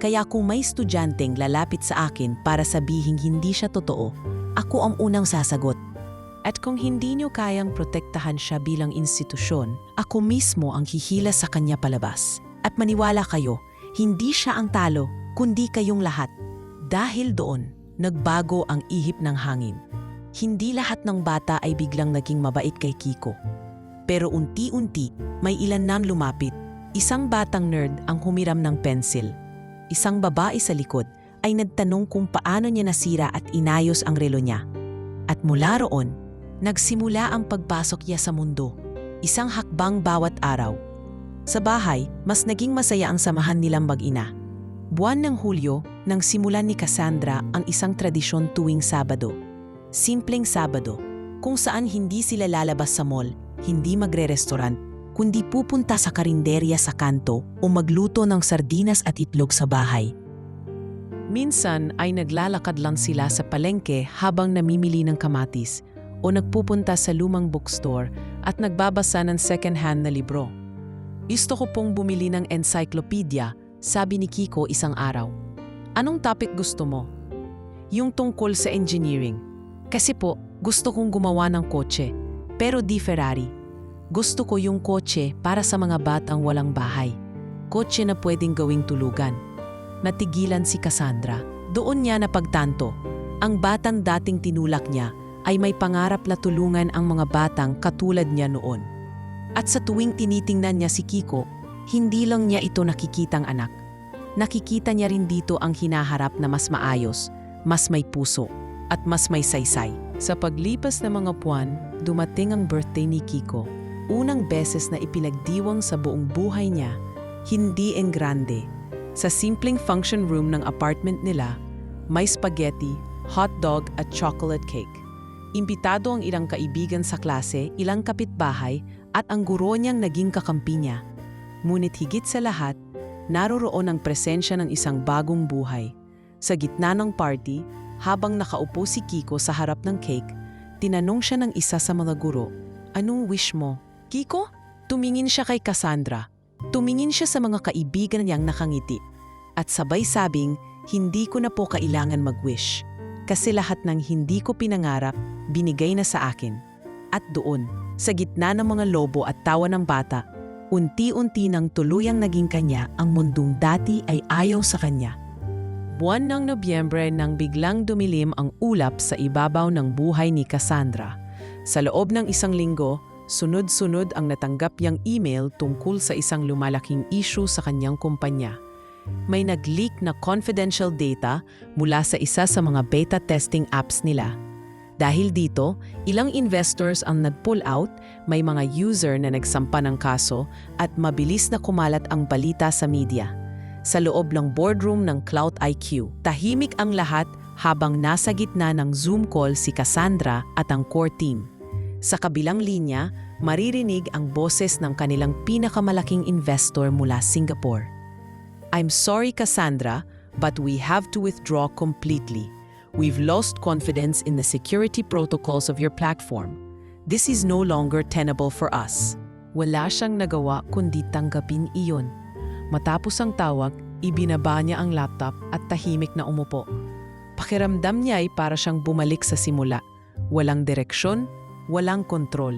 Kaya kung may estudyanteng lalapit sa akin para sabihing hindi siya totoo, ako ang unang sasagot. At kung hindi niyo kayang protektahan siya bilang institusyon, ako mismo ang hihila sa kanya palabas. At maniwala kayo, hindi siya ang talo, kundi kayong lahat. Dahil doon, nagbago ang ihip ng hangin. Hindi lahat ng bata ay biglang naging mabait kay Kiko. Pero unti-unti, may ilan nang lumapit. Isang batang nerd ang humiram ng pensil. Isang babae sa likod ay nagtanong kung paano niya nasira at inayos ang relo niya. At mula roon, nagsimula ang pagpasok niya sa mundo. Isang hakbang bawat araw. Sa bahay, mas naging masaya ang samahan nilang mag-ina. Buwan ng Hulyo, nang simulan ni Cassandra ang isang tradisyon tuwing Sabado. Simpleng Sabado, kung saan hindi sila lalabas sa mall, hindi magre-restaurant, kundi pupunta sa karinderya sa kanto o magluto ng sardinas at itlog sa bahay. Minsan ay naglalakad lang sila sa palengke habang namimili ng kamatis o nagpupunta sa lumang bookstore at nagbabasa ng second-hand na libro. Gusto ko pong bumili ng encyclopedia, sabi ni Kiko isang araw. Anong topic gusto mo? Yung tungkol sa engineering. Kasi po, gusto kong gumawa ng kotse, pero di Ferrari. Gusto ko yung kotse para sa mga batang walang bahay. Kotse na pwedeng gawing tulugan. Natigilan si Cassandra. Doon niya napagtanto. Ang batang dating tinulak niya ay may pangarap na tulungan ang mga batang katulad niya noon. At sa tuwing tinitingnan niya si Kiko, hindi lang niya ito nakikitang anak. Nakikita niya rin dito ang hinaharap na mas maayos, mas may puso, at mas may saysay. Sa paglipas ng mga buwan, dumating ang birthday ni Kiko. Unang beses na ipinagdiwang sa buong buhay niya, hindi en grande. Sa simpleng function room ng apartment nila, may spaghetti, hotdog at chocolate cake. Imbitado ang ilang kaibigan sa klase, ilang kapitbahay, at ang guro niyang naging kakampi niya. Ngunit higit sa lahat, naroroon ang presensya ng isang bagong buhay. Sa gitna ng party, habang nakaupo si Kiko sa harap ng cake, tinanong siya ng isa sa mga guro, "Anong wish mo?" "Kiko?" Tumingin siya kay Cassandra. Tumingin siya sa mga kaibigan niyang nakangiti. At sabay sabing, "Hindi ko na po kailangan mag-wish. Kasi lahat ng hindi ko pinangarap, binigay na sa akin." At doon, sa gitna ng mga lobo at tawa ng bata, unti-unti nang tuluyang naging kanya ang mundong dati ay ayaw sa kanya. Buwan ng Nobyembre nang biglang dumilim ang ulap sa ibabaw ng buhay ni Cassandra. Sa loob ng isang linggo, sunod-sunod ang natanggap niyang email tungkol sa isang lumalaking issue sa kanyang kumpanya. May nag-leak na confidential data mula sa isa sa mga beta testing apps nila. Dahil dito, ilang investors ang nag-pull out, may mga user na nagsampa ng kaso at mabilis na kumalat ang balita sa media. Sa loob ng boardroom ng Cloud IQ, tahimik ang lahat habang nasa gitna ng Zoom call si Cassandra at ang core team. Sa kabilang linya, maririnig ang boses ng kanilang pinakamalaking investor mula Singapore. "I'm sorry, Cassandra, but we have to withdraw completely. We've lost confidence in the security protocols of your platform. This is no longer tenable for us." Wala siyang nagawa kundi tanggapin iyon. Matapos ang tawag, ibinaba niya ang laptop at tahimik na umupo. Pakiramdam niya ay para siyang bumalik sa simula. Walang direksyon, walang kontrol.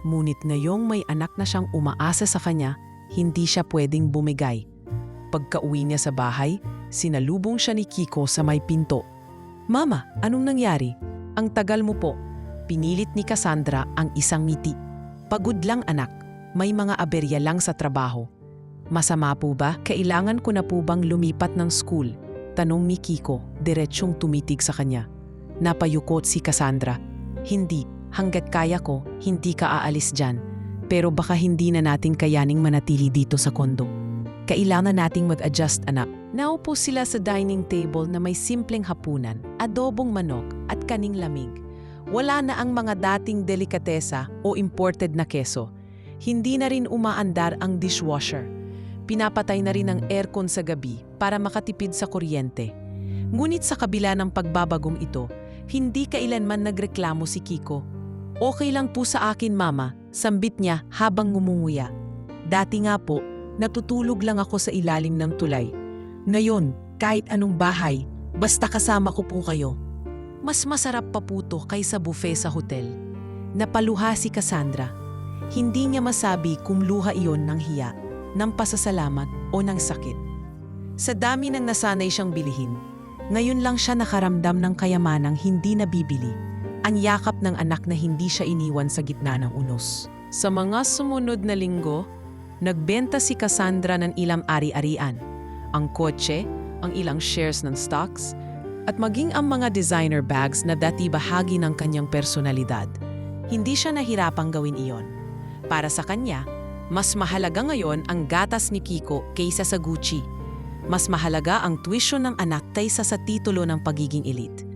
Ngunit ngayong may anak na siyang umaasa sa kanya, hindi siya pwedeng bumigay. Pagka-uwi niya sa bahay, sinalubong siya ni Kiko sa may pinto. "Mama, anong nangyari? Ang tagal mo po." Pinilit ni Cassandra ang isang ngiti. "Pagod lang anak, may mga aberya lang sa trabaho." "Masama po ba? Kailangan ko na po bang lumipat ng school?" Tanong ni Kiko, diretsyong tumitig sa kanya. Napayukot si Cassandra. "Hindi, hanggat kaya ko, hindi ka aalis dyan. Pero baka hindi na natin kayaning manatili dito sa kondo. Kailangan nating mag-adjust anak." Naupo sila sa dining table na may simpleng hapunan, adobong manok at kaning lamig. Wala na ang mga dating delikatesa o imported na keso. Hindi na rin umaandar ang dishwasher. Pinapatay na rin ang aircon sa gabi para makatipid sa kuryente. Ngunit sa kabila ng pagbabagong ito, hindi kailanman nagreklamo si Kiko. "Okay lang po sa akin mama," sambit niya habang ngumunguya. "Dati nga po, natutulog lang ako sa ilalim ng tulay. Ngayon, kahit anong bahay, basta kasama ko po kayo." Mas masarap pa po to kaysa buffet sa hotel. Napaluha si Cassandra. Hindi niya masabi kung luha iyon ng hiya, ng pasasalamat o ng sakit. Sa dami ng nasanay siyang bilihin, ngayon lang siya nakaramdam ng kayamanang hindi nabibili. Ang yakap ng anak na hindi siya iniwan sa gitna ng unos. Sa mga sumunod na linggo, nagbenta si Cassandra ng ilang ari-arian. Ang kotse, ang ilang shares ng stocks, at maging ang mga designer bags na dati bahagi ng kanyang personalidad. Hindi siya nahirapang gawin iyon. Para sa kanya, mas mahalaga ngayon ang gatas ni Kiko kaysa sa Gucci. Mas mahalaga ang tuition ng anak kaysa sa titulo ng pagiging elite.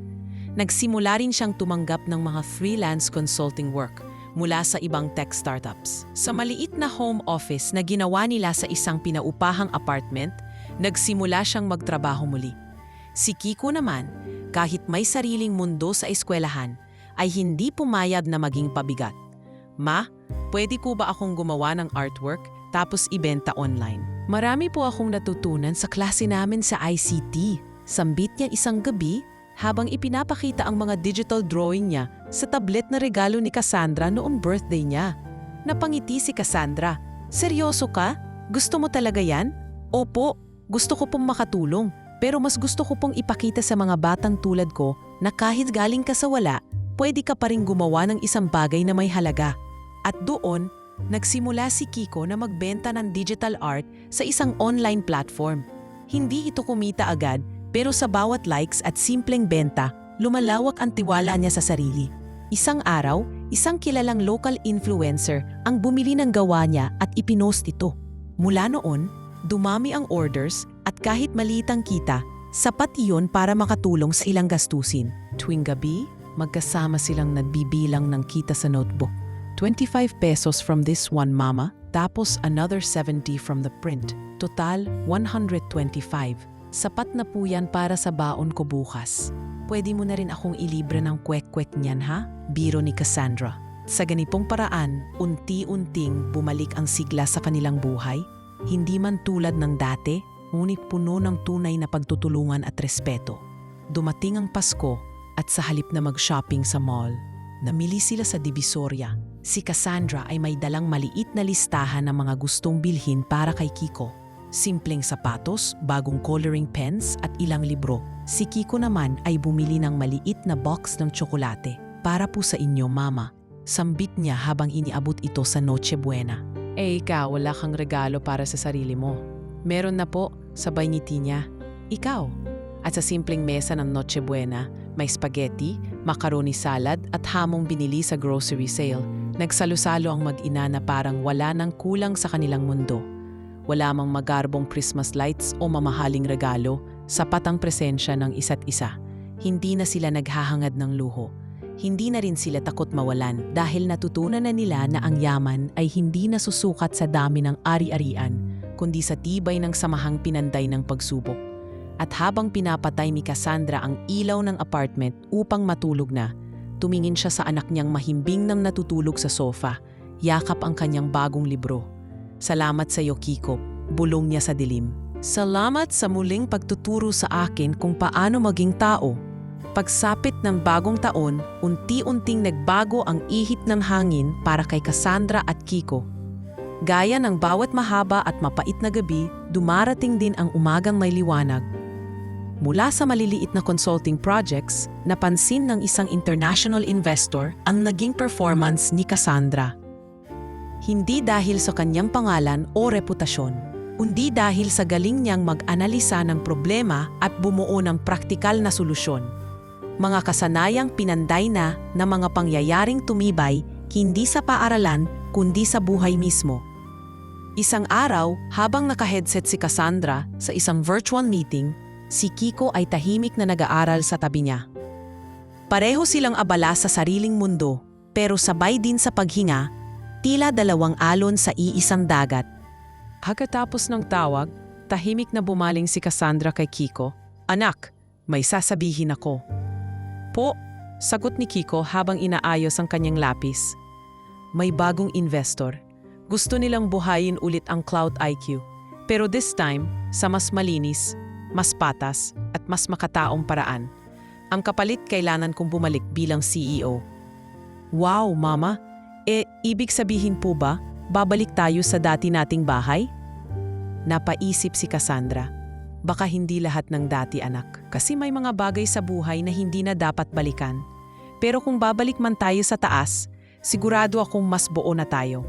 Nagsimula rin siyang tumanggap ng mga freelance consulting work mula sa ibang tech startups. Sa maliit na home office na ginawa nila sa isang pinaupahang apartment, nagsimula siyang magtrabaho muli. Si Kiko naman, kahit may sariling mundo sa eskwelahan, ay hindi pumayag na maging pabigat. "Ma, pwede po ba akong gumawa ng artwork tapos ibenta online?" "Marami po akong natutunan sa klase namin sa ICT." Sambit niya isang gabi habang ipinapakita ang mga digital drawing niya sa tablet na regalo ni Cassandra noong birthday niya. Napangiti si Cassandra. "Seryoso ka? Gusto mo talaga yan?" "Opo, gusto ko pong makatulong. Pero mas gusto ko pong ipakita sa mga batang tulad ko na kahit galing ka sa wala, pwede ka pa rin gumawa ng isang bagay na may halaga." At doon, nagsimula si Kiko na magbenta ng digital art sa isang online platform. Hindi ito kumita agad, pero sa bawat likes at simpleng benta, lumalawak ang tiwala niya sa sarili. Isang araw, isang kilalang local influencer ang bumili ng gawa niya at ipinost ito. Mula noon, dumami ang orders at kahit maliit ang kita, sapat iyon para makatulong sa ilang gastusin. Tuwing gabi, magkasama silang nagbibilang ng kita sa notebook. 25 pesos from this one mama, tapos another 70 from the print. Total, 125. "Sapat na po yan para sa baon ko bukas. Pwede mo na rin akong ilibre ng kwek-kwek niyan ha?" Biro ni Cassandra. Sa ganitong paraan, unti-unting bumalik ang sigla sa kanilang buhay. Hindi man tulad ng dati, ngunit puno ng tunay na pagtutulungan at respeto. Dumating ang Pasko at sa halip na mag-shopping sa mall, namili sila sa Divisoria. Si Cassandra ay may dalang maliit na listahan ng mga gustong bilhin para kay Kiko. Simpleng sapatos, bagong coloring pens at ilang libro. Si Kiko naman ay bumili ng maliit na box ng tsokolate. "Para po sa inyo, Mama." Sambit niya habang iniabot ito sa Noche Buena. "Eh ikaw, wala kang regalo para sa sarili mo." "Meron na po," sabay ngiti niya. "Ikaw?" At sa simpleng mesa ng Noche Buena, may spaghetti, macaroni salad at hamong binili sa grocery sale. Nagsalo-salo ang mag-ina na parang wala nang kulang sa kanilang mundo. Wala mang magarbong Christmas lights o mamahaling regalo, sapat ang presensya ng isa't isa. Hindi na sila naghahangad ng luho. Hindi na rin sila takot mawalan dahil natutunan na nila na ang yaman ay hindi nasusukat sa dami ng ari-arian, kundi sa tibay ng samahang pinanday ng pagsubok. At habang pinapatay ni Cassandra ang ilaw ng apartment upang matulog na, tumingin siya sa anak niyang mahimbing nang natutulog sa sofa, yakap ang kanyang bagong libro. "Salamat sa iyo, Kiko," bulong niya sa dilim. "Salamat sa muling pagtuturo sa akin kung paano maging tao." Pagsapit ng bagong taon, unti-unting nagbago ang ihip ng hangin para kay Cassandra at Kiko. Gaya ng bawat mahaba at mapait na gabi, dumarating din ang umagang may liwanag. Mula sa maliliit na consulting projects, napansin ng isang international investor ang naging performance ni Cassandra. Hindi dahil sa kanyang pangalan o reputasyon, kundi dahil sa galing niyang mag-analisa ng problema at bumuo ng praktikal na solusyon. Mga kasanayang pinanday na mga pangyayaring tumibay hindi sa paaralan kundi sa buhay mismo. Isang araw, habang naka-headset si Cassandra sa isang virtual meeting, si Kiko ay tahimik na nag-aaral sa tabi niya. Pareho silang abala sa sariling mundo, pero sabay din sa paghinga, tila dalawang alon sa iisang dagat. Pagkatapos ng tawag, tahimik na bumaling si Cassandra kay Kiko. "Anak, may sasabihin ako." "Po," sagot ni Kiko habang inaayos ang kanyang lapis. "May bagong investor. Gusto nilang buhayin ulit ang Cloud IQ. Pero this time, sa mas malinis, mas patas, at mas makataong paraan. Ang kapalit kailangan kong bumalik bilang CEO." "Wow, Mama! Ibig sabihin po ba, babalik tayo sa dati nating bahay?" Napaisip si Cassandra. Baka hindi lahat ng dati, anak. Kasi may mga bagay sa buhay na hindi na dapat balikan. Pero kung babalik man tayo sa taas, sigurado akong mas buo na tayo.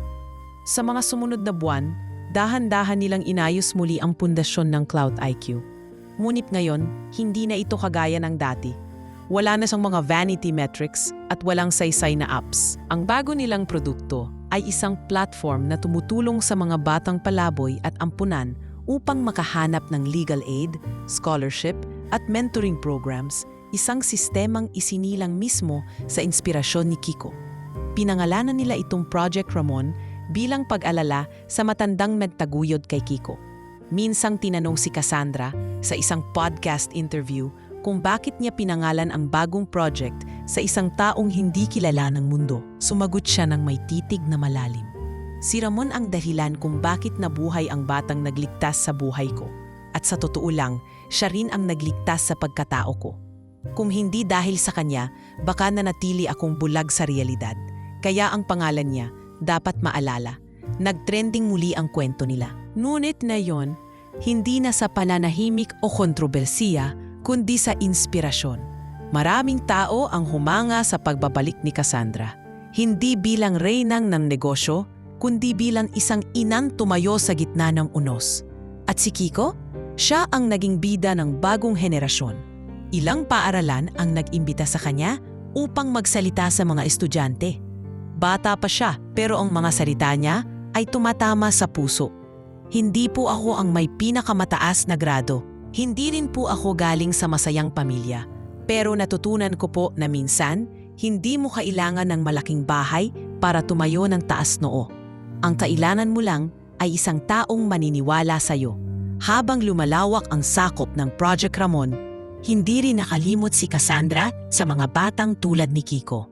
Sa mga sumunod na buwan, dahan-dahan nilang inayos muli ang pundasyon ng Cloud IQ. Ngunit ngayon, hindi na ito kagaya ng dati. Wala na siyang mga vanity metrics at walang saysay na apps. Ang bago nilang produkto ay isang platform na tumutulong sa mga batang palaboy at ampunan upang makahanap ng legal aid, scholarship at mentoring programs, isang sistemang isinilang mismo sa inspirasyon ni Kiko. Pinangalanan nila itong Project Ramon bilang pag-alala sa matandang nagtaguyod kay Kiko. Minsang tinanong si Cassandra sa isang podcast interview kung bakit niya pinangalan ang bagong project sa isang taong hindi kilala ng mundo. Sumagot siya ng may titig na malalim. "Si Ramon ang dahilan kung bakit nabuhay ang batang nagligtas sa buhay ko. At sa totoo lang, siya rin ang nagligtas sa pagkatao ko. Kung hindi dahil sa kanya, baka nanatili akong bulag sa realidad. Kaya ang pangalan niya, dapat maalala." Nagtrending muli ang kwento nila. Ngunit na yon, hindi na sa pananahimik o kontrobersiya, kundi sa inspirasyon. Maraming tao ang humanga sa pagbabalik ni Cassandra. Hindi bilang reynang ng negosyo, kundi bilang isang inang tumayo sa gitna ng unos. At si Kiko? Siya ang naging bida ng bagong henerasyon. Ilang paaralan ang nag-imbita sa kanya upang magsalita sa mga estudyante. Bata pa siya, pero ang mga salita niya ay tumatama sa puso. "Hindi po ako ang may pinakamataas na grado. Hindi rin po ako galing sa masayang pamilya. Pero natutunan ko po na minsan, hindi mo kailangan ng malaking bahay para tumayo ng taas noo. Ang kailangan mo lang ay isang taong maniniwala sa'yo." Habang lumalawak ang sakop ng Project Ramon, hindi rin nakalimot si Cassandra sa mga batang tulad ni Kiko.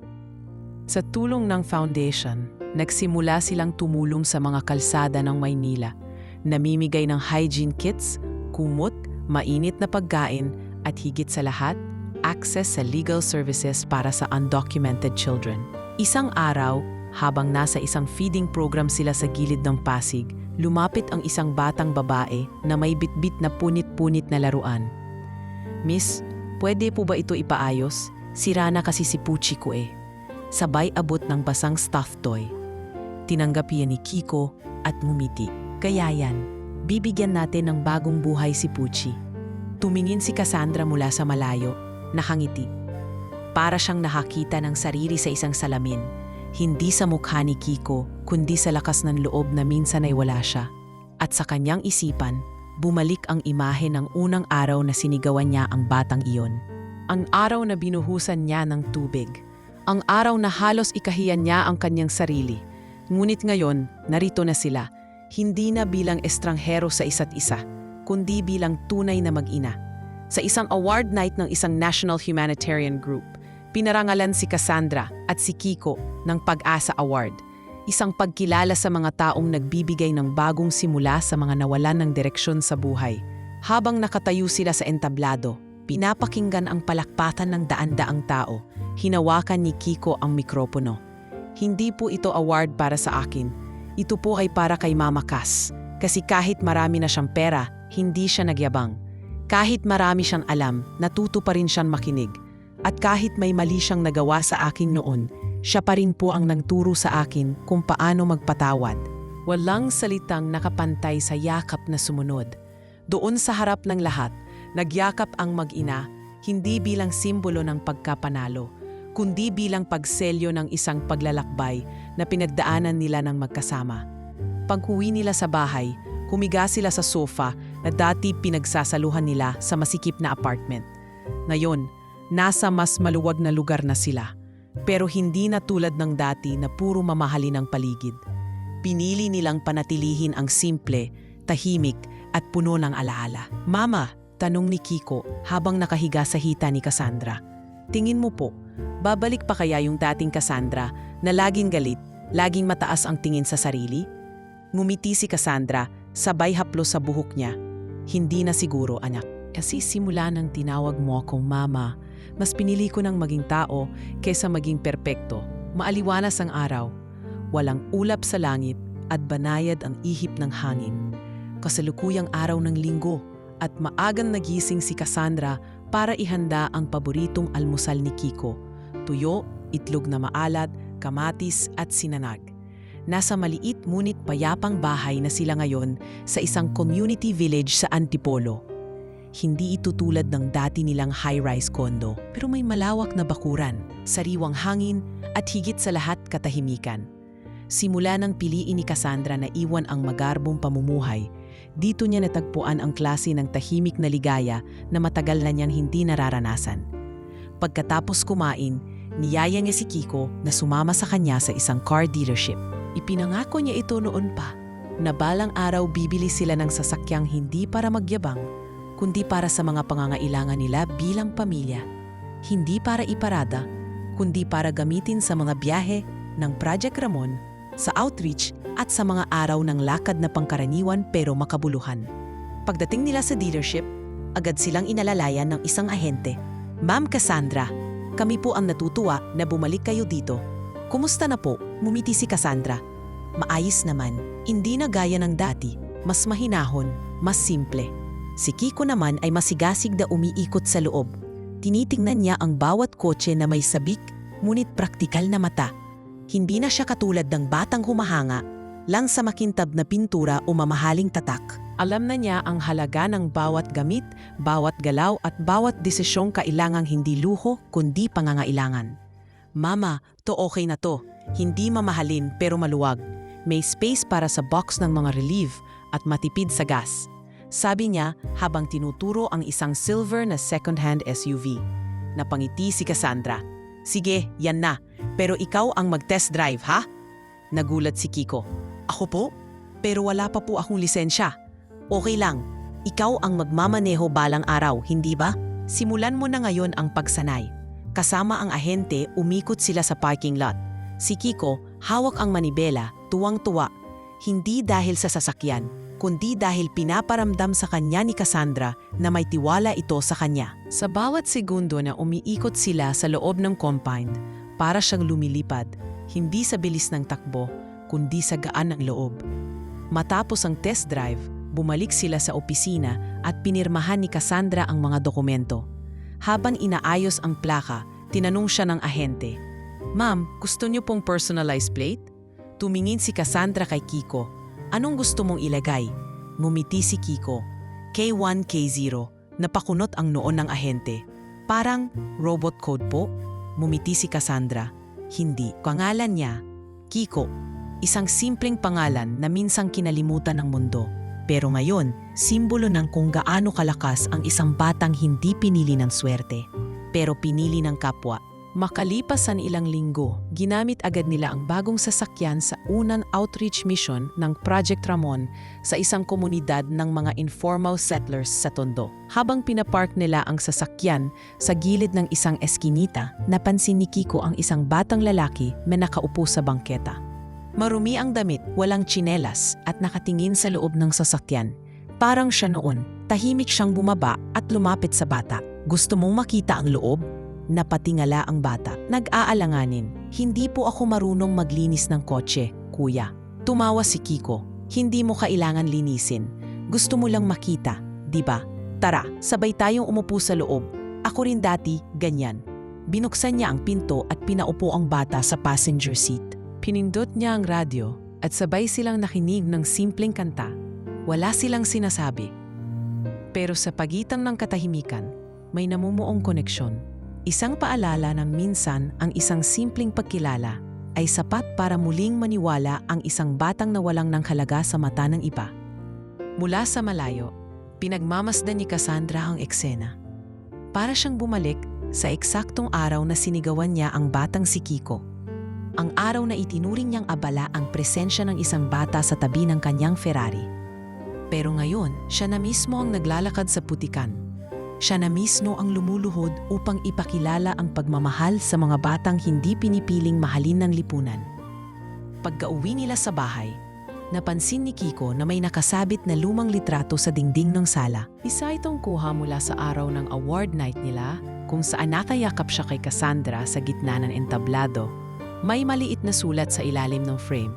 Sa tulong ng foundation, nagsimula silang tumulong sa mga kalsada ng Maynila, namimigay ng hygiene kits, kumot, mainit na pagkain at higit sa lahat, access sa legal services para sa undocumented children. Isang araw, habang nasa isang feeding program sila sa gilid ng Pasig, lumapit ang isang batang babae na may bitbit na punit-punit na laruan. "Miss, pwede po ba ito ipaayos? Sira na kasi si Puchi ko eh." Sabay abot ng basang stuffed toy. Tinanggap yan ni Kiko at ngumiti. "Kaya yan, bibigyan natin ng bagong buhay si Puchi." Tumingin si Cassandra mula sa malayo, nakangiti. Para siyang nakakita ng sarili sa isang salamin. Hindi sa mukha ni Kiko, kundi sa lakas ng loob na minsan ay wala siya. At sa kanyang isipan, bumalik ang imahe ng unang araw na sinigawan niya ang batang iyon. Ang araw na binuhusan niya ng tubig. Ang araw na halos ikahiyan niya ang kanyang sarili. Ngunit ngayon, narito na sila. Hindi na bilang estranghero sa isa't isa, kundi bilang tunay na mag-ina. Sa isang award night ng isang national humanitarian group, pinarangalan si Cassandra at si Kiko ng Pag-asa Award, isang pagkilala sa mga taong nagbibigay ng bagong simula sa mga nawalan ng direksyon sa buhay. Habang nakatayo sila sa entablado, Pinapakinggan ang palakpakan ng daan-daang tao. Hinawakan ni Kiko ang mikropono. Hindi po ito award para sa akin. Ito po ay para kay Mama Cass. Kasi kahit marami na siyang pera, hindi siya nagyabang. Kahit marami siyang alam, natuto pa rin siyang makinig. At kahit may mali siyang nagawa sa akin noon, siya pa rin po ang nagturo sa akin kung paano magpatawad. Walang salitang nakapantay sa yakap na sumunod. Doon sa harap ng lahat, nagyakap ang mag-ina, hindi bilang simbolo ng pagkapanalo, kundi bilang pagselyo ng isang paglalakbay na pinagdaanan nila ng magkasama. Pag-uwi nila sa bahay, humiga sila sa sofa na dati pinagsasaluhan nila sa masikip na apartment. Ngayon, nasa mas maluwag na lugar na sila, pero hindi na tulad ng dati na puro mamahalin ang paligid. Pinili nilang panatilihin ang simple, tahimik at puno ng alaala. Mama, tanong ni Kiko habang nakahiga sa hita ni Cassandra. Tingin mo po, babalik pa kaya yung dating Cassandra na laging galit, laging mataas ang tingin sa sarili? Ngumiti si Cassandra, sabay haplos sa buhok niya. Hindi na siguro, anak. Kasi simula nang tinawag mo akong mama, mas pinili ko ng maging tao kaysa maging perpekto. Maaliwanas ang araw. Walang ulap sa langit at banayad ang ihip ng hangin. Kasalukuyang araw ng linggo at maagang nagising si Cassandra para ihanda ang paboritong almusal ni Kiko. Tuyo, itlog na maalat, kamatis at sinanag. Nasa maliit ngunit payapang bahay na sila ngayon sa isang community village sa Antipolo. Hindi ito tulad ng dati nilang high-rise condo, pero may malawak na bakuran, sariwang hangin at higit sa lahat katahimikan. Simula nang piliin ni Cassandra na iwan ang magarbong pamumuhay, dito niya natagpuan ang klase ng tahimik na ligaya na matagal na niyang hindi nararanasan. Pagkatapos kumain, niyaya niya si Kiko na sumama sa kanya sa isang car dealership. Ipinangako niya ito noon pa, na balang araw bibili sila ng sasakyang hindi para magyabang, kundi para sa mga pangangailangan nila bilang pamilya. Hindi para iparada, kundi para gamitin sa mga biyahe ng Project Ramon, sa outreach at sa mga araw ng lakad na pangkaraniwan pero makabuluhan. Pagdating nila sa dealership, agad silang inalalayan ng isang ahente. Ma'am Cassandra, kami po ang natutuwa na bumalik kayo dito. Kumusta na po? Ngumiti si Cassandra. Maayos naman, hindi na gaya ng dati, mas mahinahon, mas simple. Si Kiko naman ay masigasig na umiikot sa loob. Tinitingnan niya ang bawat kotse na may sabik, ngunit praktikal na mata. Hindi na siya katulad ng batang humahanga lang sa makintab na pintura o mamahaling tatak. Alam na niya ang halaga ng bawat gamit, bawat galaw at bawat desisyong kailangang hindi luho kundi pangangailangan. Mama, to okay na to. Hindi mamahalin pero maluwag. May space para sa box ng mga relief at matipid sa gas. Sabi niya habang tinuturo ang isang silver na second-hand SUV. Napangiti si Cassandra. Sige, yan na. Pero ikaw ang mag-test drive, ha? Nagulat si Kiko. Ako po? Pero wala pa po akong lisensya. Okay lang. Ikaw ang magmamaneho balang araw, hindi ba? Simulan mo na ngayon ang pagsanay. Kasama ang ahente, umikot sila sa parking lot. Si Kiko, hawak ang manibela, tuwang-tuwa. Hindi dahil sa sasakyan, kundi dahil pinaparamdam sa kanya ni Cassandra na may tiwala ito sa kanya. Sa bawat segundo na umiikot sila sa loob ng compound, para siyang lumilipad, hindi sa bilis ng takbo, kundi sa gaan ng loob. Matapos ang test drive, bumalik sila sa opisina at pinirmahan ni Cassandra ang mga dokumento. Habang inaayos ang plaka, tinanong siya ng ahente, Ma'am, gusto niyo pong personalized plate? Tumingin si Cassandra kay Kiko. Anong gusto mong ilagay? Ngumiti si Kiko. K1, K0. Napakunot ang noon ng ahente. Parang robot code po? Ngumiti si Cassandra. Hindi. Pangalan niya, Kiko. Isang simpleng pangalan na minsang kinalimutan ng mundo. Pero ngayon, simbolo ng kung gaano kalakas ang isang batang hindi pinili ng swerte, pero pinili ng kapwa. Makalipas ang ilang linggo, ginamit agad nila ang bagong sasakyan sa unang outreach mission ng Project Ramon sa isang komunidad ng mga informal settlers sa Tondo. Habang pinapark nila ang sasakyan sa gilid ng isang eskinita, napansin ni Kiko ang isang batang lalaki na nakaupo sa bangketa. Marumi ang damit, walang tsinelas at nakatingin sa loob ng sasakyan. Parang siya noon, tahimik siyang bumaba at lumapit sa bata. Gusto mong makita ang loob? Napatingala ang bata. Nag-aalanganin. Hindi po ako marunong maglinis ng kotse, kuya. Tumawa si Kiko. Hindi mo kailangan linisin. Gusto mo lang makita, di ba? Tara, sabay tayong umupo sa loob. Ako rin dati, ganyan. Binuksan niya ang pinto at pinaupo ang bata sa passenger seat. Pinindot niya ang radyo at sabay silang nakinig ng simpleng kanta. Wala silang sinasabi. Pero sa pagitan ng katahimikan, may namumuong koneksyon. Isang paalala ng minsan ang isang simpleng pagkilala ay sapat para muling maniwala ang isang batang nawalang ng halaga sa mata ng iba. Mula sa malayo, pinagmamasdan ni Cassandra ang eksena. Para siyang bumalik sa eksaktong araw na sinigawan niya ang batang si Kiko. Ang araw na itinuring niyang abala ang presensya ng isang bata sa tabi ng kanyang Ferrari. Pero ngayon, siya na mismo ang naglalakad sa putikan. Siya na mismo ang lumuluhod upang ipakilala ang pagmamahal sa mga batang hindi pinipiling mahalin ng lipunan. Pagka-uwi nila sa bahay, napansin ni Kiko na may nakasabit na lumang litrato sa dingding ng sala. Isa itong kuha mula sa araw ng award night nila kung saan nakayakap siya kay Cassandra sa gitna ng entablado. May maliit na sulat sa ilalim ng frame.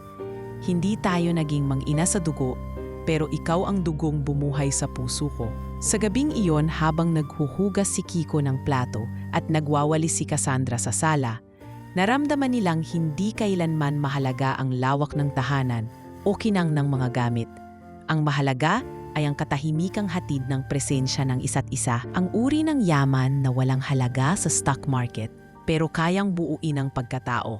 Hindi tayo naging mang-ina sa dugo, pero ikaw ang dugong bumuhay sa puso ko. Sa gabing iyon habang naghuhugas si Kiko ng plato at nagwawalis si Cassandra sa sala, naramdaman nilang hindi kailanman mahalaga ang lawak ng tahanan o kinang ng mga gamit. Ang mahalaga ay ang katahimikang hatid ng presensya ng isa't isa, ang uri ng yaman na walang halaga sa stock market pero kayang buuin ang pagkatao.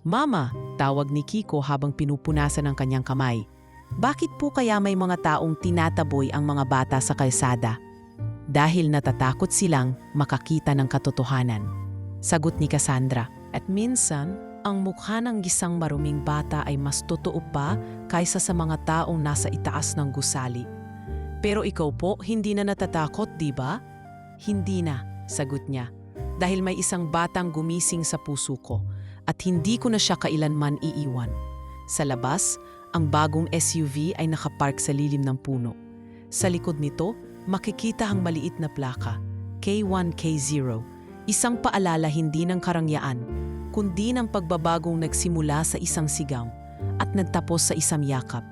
Mama, tawag ni Kiko habang pinupunasan ang kanyang kamay. Bakit po kaya may mga taong tinataboy ang mga bata sa kalsada? Dahil natatakot silang makakita ng katotohanan. Sagot ni Cassandra. At minsan, ang mukha ng isang maruming bata ay mas totoo pa kaysa sa mga taong nasa itaas ng gusali. Pero ikaw po, hindi na natatakot, di ba? Hindi na, sagot niya. Dahil may isang batang gumising sa puso ko at hindi ko na siya kailanman iiwan. Sa labas, ang bagong SUV ay nakapark sa lilim ng puno. Sa likod nito, makikita ang maliit na plaka, K1K0, isang paalala hindi ng karangyaan, kundi ng pagbabagong nagsimula sa isang sigaw at nagtapos sa isang yakap.